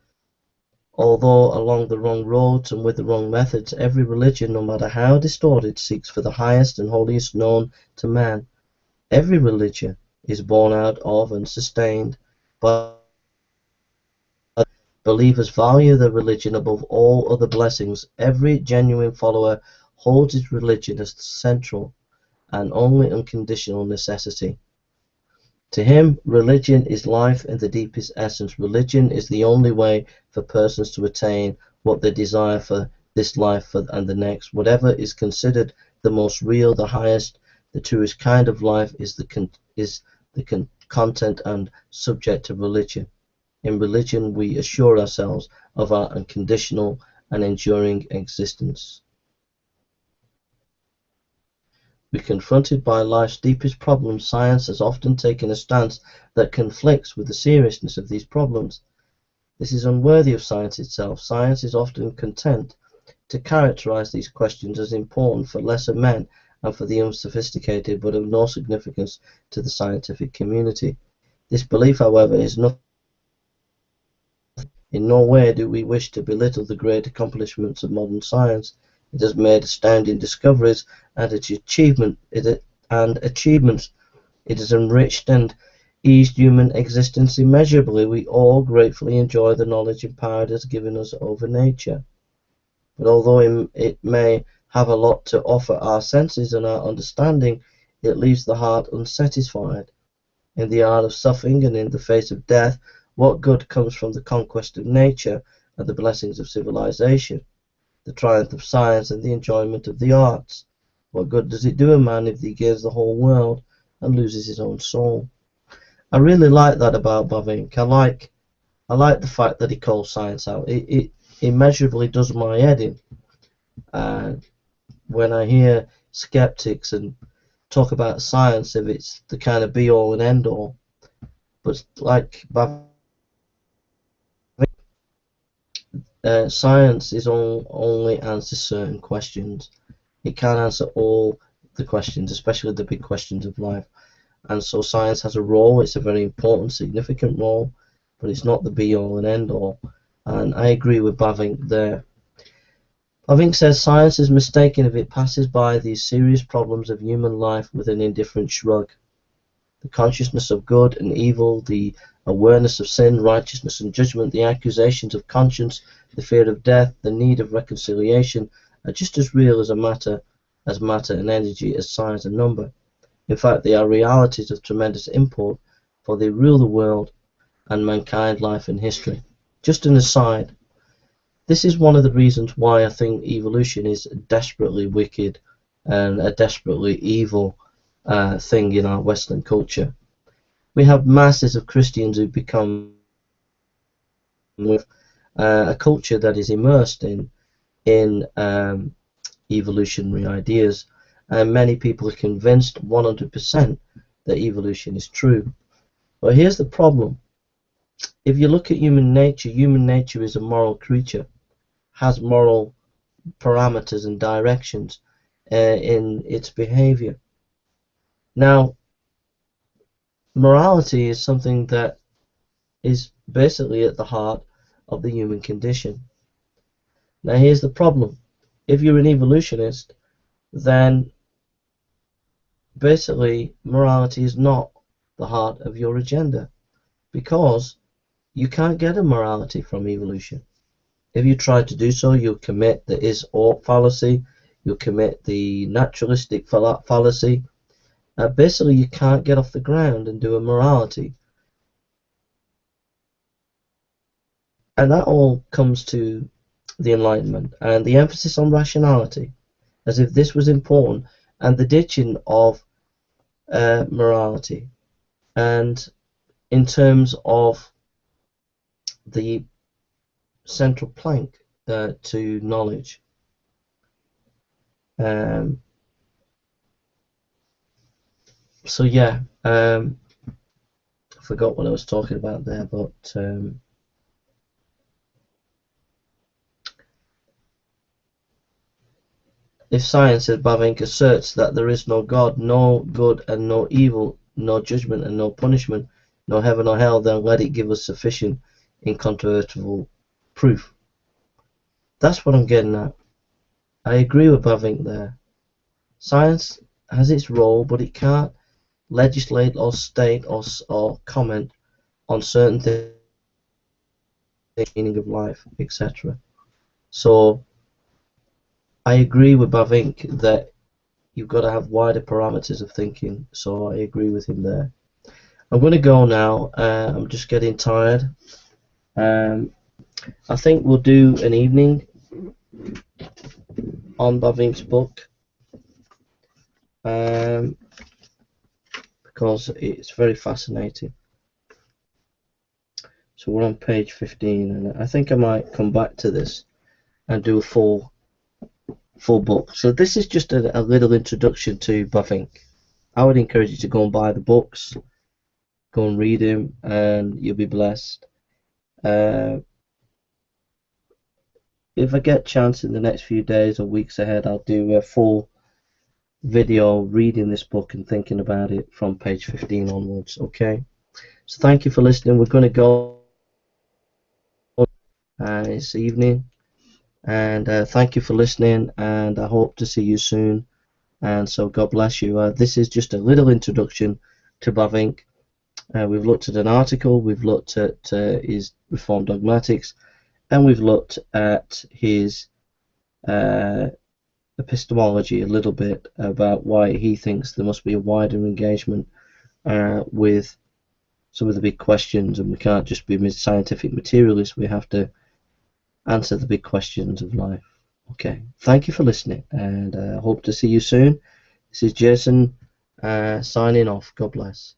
along the wrong roads and with the wrong methods, every religion, no matter how distorted, seeks for the highest and holiest known to man. Every religion is born out of and sustained by believers value their religion above all other blessings. Every genuine follower holds his religion as central and only unconditional necessity. To him, religion is life in the deepest essence. Religion is the only way for persons to attain what they desire for this life and the next. Whatever is considered the most real, the highest, the truest kind of life is the content and subject of religion. In religion, we assure ourselves of our unconditional and enduring existence. When confronted by life's deepest problems, science has often taken a stance that conflicts with the seriousness of these problems. This is unworthy of science itself. Science is often content to characterize these questions as important for lesser men and for the unsophisticated, but of no significance to the scientific community. This belief, however, is nothing. In no way do we wish to belittle the great accomplishments of modern science. It has made astounding discoveries and achievements. It has enriched and eased human existence immeasurably. We all gratefully enjoy the knowledge and power it has given us over nature. But although it may have a lot to offer our senses and our understanding, it leaves the heart unsatisfied. In the art of suffering and in the face of death, what good comes from the conquest of nature and the blessings of civilization, the triumph of science and the enjoyment of the arts? What good does it do a man if he gains the whole world and loses his own soul? I really like that about Bavinck. I like the fact that he calls science out. It immeasurably does my head in. When I hear skeptics and talk about science, if it's the kind of be all and end all, but like Bavinck, science is only answers certain questions. It can't answer all the questions, especially the big questions of life. And so science has a role. It's a very important, significant role, but it's not the be-all and end-all. And I agree with Bavinck there. Bavinck says science is mistaken if it passes by these serious problems of human life with an indifferent shrug. The consciousness of good and evil, the awareness of sin, righteousness and judgment, the accusations of conscience, the fear of death, the need of reconciliation are just as real as matter and energy, as size and number. In fact, they are realities of tremendous import, for they rule the world and mankind, life and history. Just an aside, this is one of the reasons why I think evolution is desperately wicked and a desperately evil thing in our Western culture. We have masses of Christians who become with a culture that is immersed in evolutionary ideas, and many people are convinced 100% that evolution is true. But here's the problem. If you look at human nature is a moral creature, has moral parameters and directions in its behavior. Now, morality is something that is basically at the heart of the human condition. Now, here's the problem. If you're an evolutionist, then basically morality is not the heart of your agenda, because you can't get a morality from evolution. If you try to do so, you'll commit the is-ought fallacy, you'll commit the naturalistic fallacy. Basically, you can't get off the ground and do a morality. And that all comes to the Enlightenment, and the emphasis on rationality, as if this was important, and the ditching of morality, and in terms of the central plank to knowledge. So yeah, I forgot what I was talking about there, but if science, as Bavinck asserts, that there is no God, no good and no evil, no judgment and no punishment, no heaven or hell, then let it give us sufficient, incontrovertible proof. That's what I'm getting at. I agree with Bavinck there. Science has its role, but it can't legislate or state or comment on certain things, the meaning of life, etc. So I agree with Bavinck that you've got to have wider parameters of thinking, so I agree with him there. I'm going to go now. I'm just getting tired. I think we'll do an evening on Bavinck's book, because it's very fascinating. So we're on page 15, and I think I might come back to this and do a full book. So this is just a little introduction to Bavinck. I would encourage you to go and buy the books, go and read him, and you'll be blessed. If I get a chance in the next few days or weeks ahead, I'll do a full video reading this book and thinking about it from page 15 onwards. Okay, so thank you for listening. We're going to go this evening, and thank you for listening, and I hope to see you soon. And so God bless you. This is just a little introduction to Bavinck. We've looked at an article, we've looked at his Reformed dogmatics, and we've looked at his epistemology a little bit, about why he thinks there must be a wider engagement with some of the big questions, and we can't just be scientific materialists, we have to answer the big questions of life. Okay, thank you for listening, and I hope to see you soon. This is Jason signing off. God bless.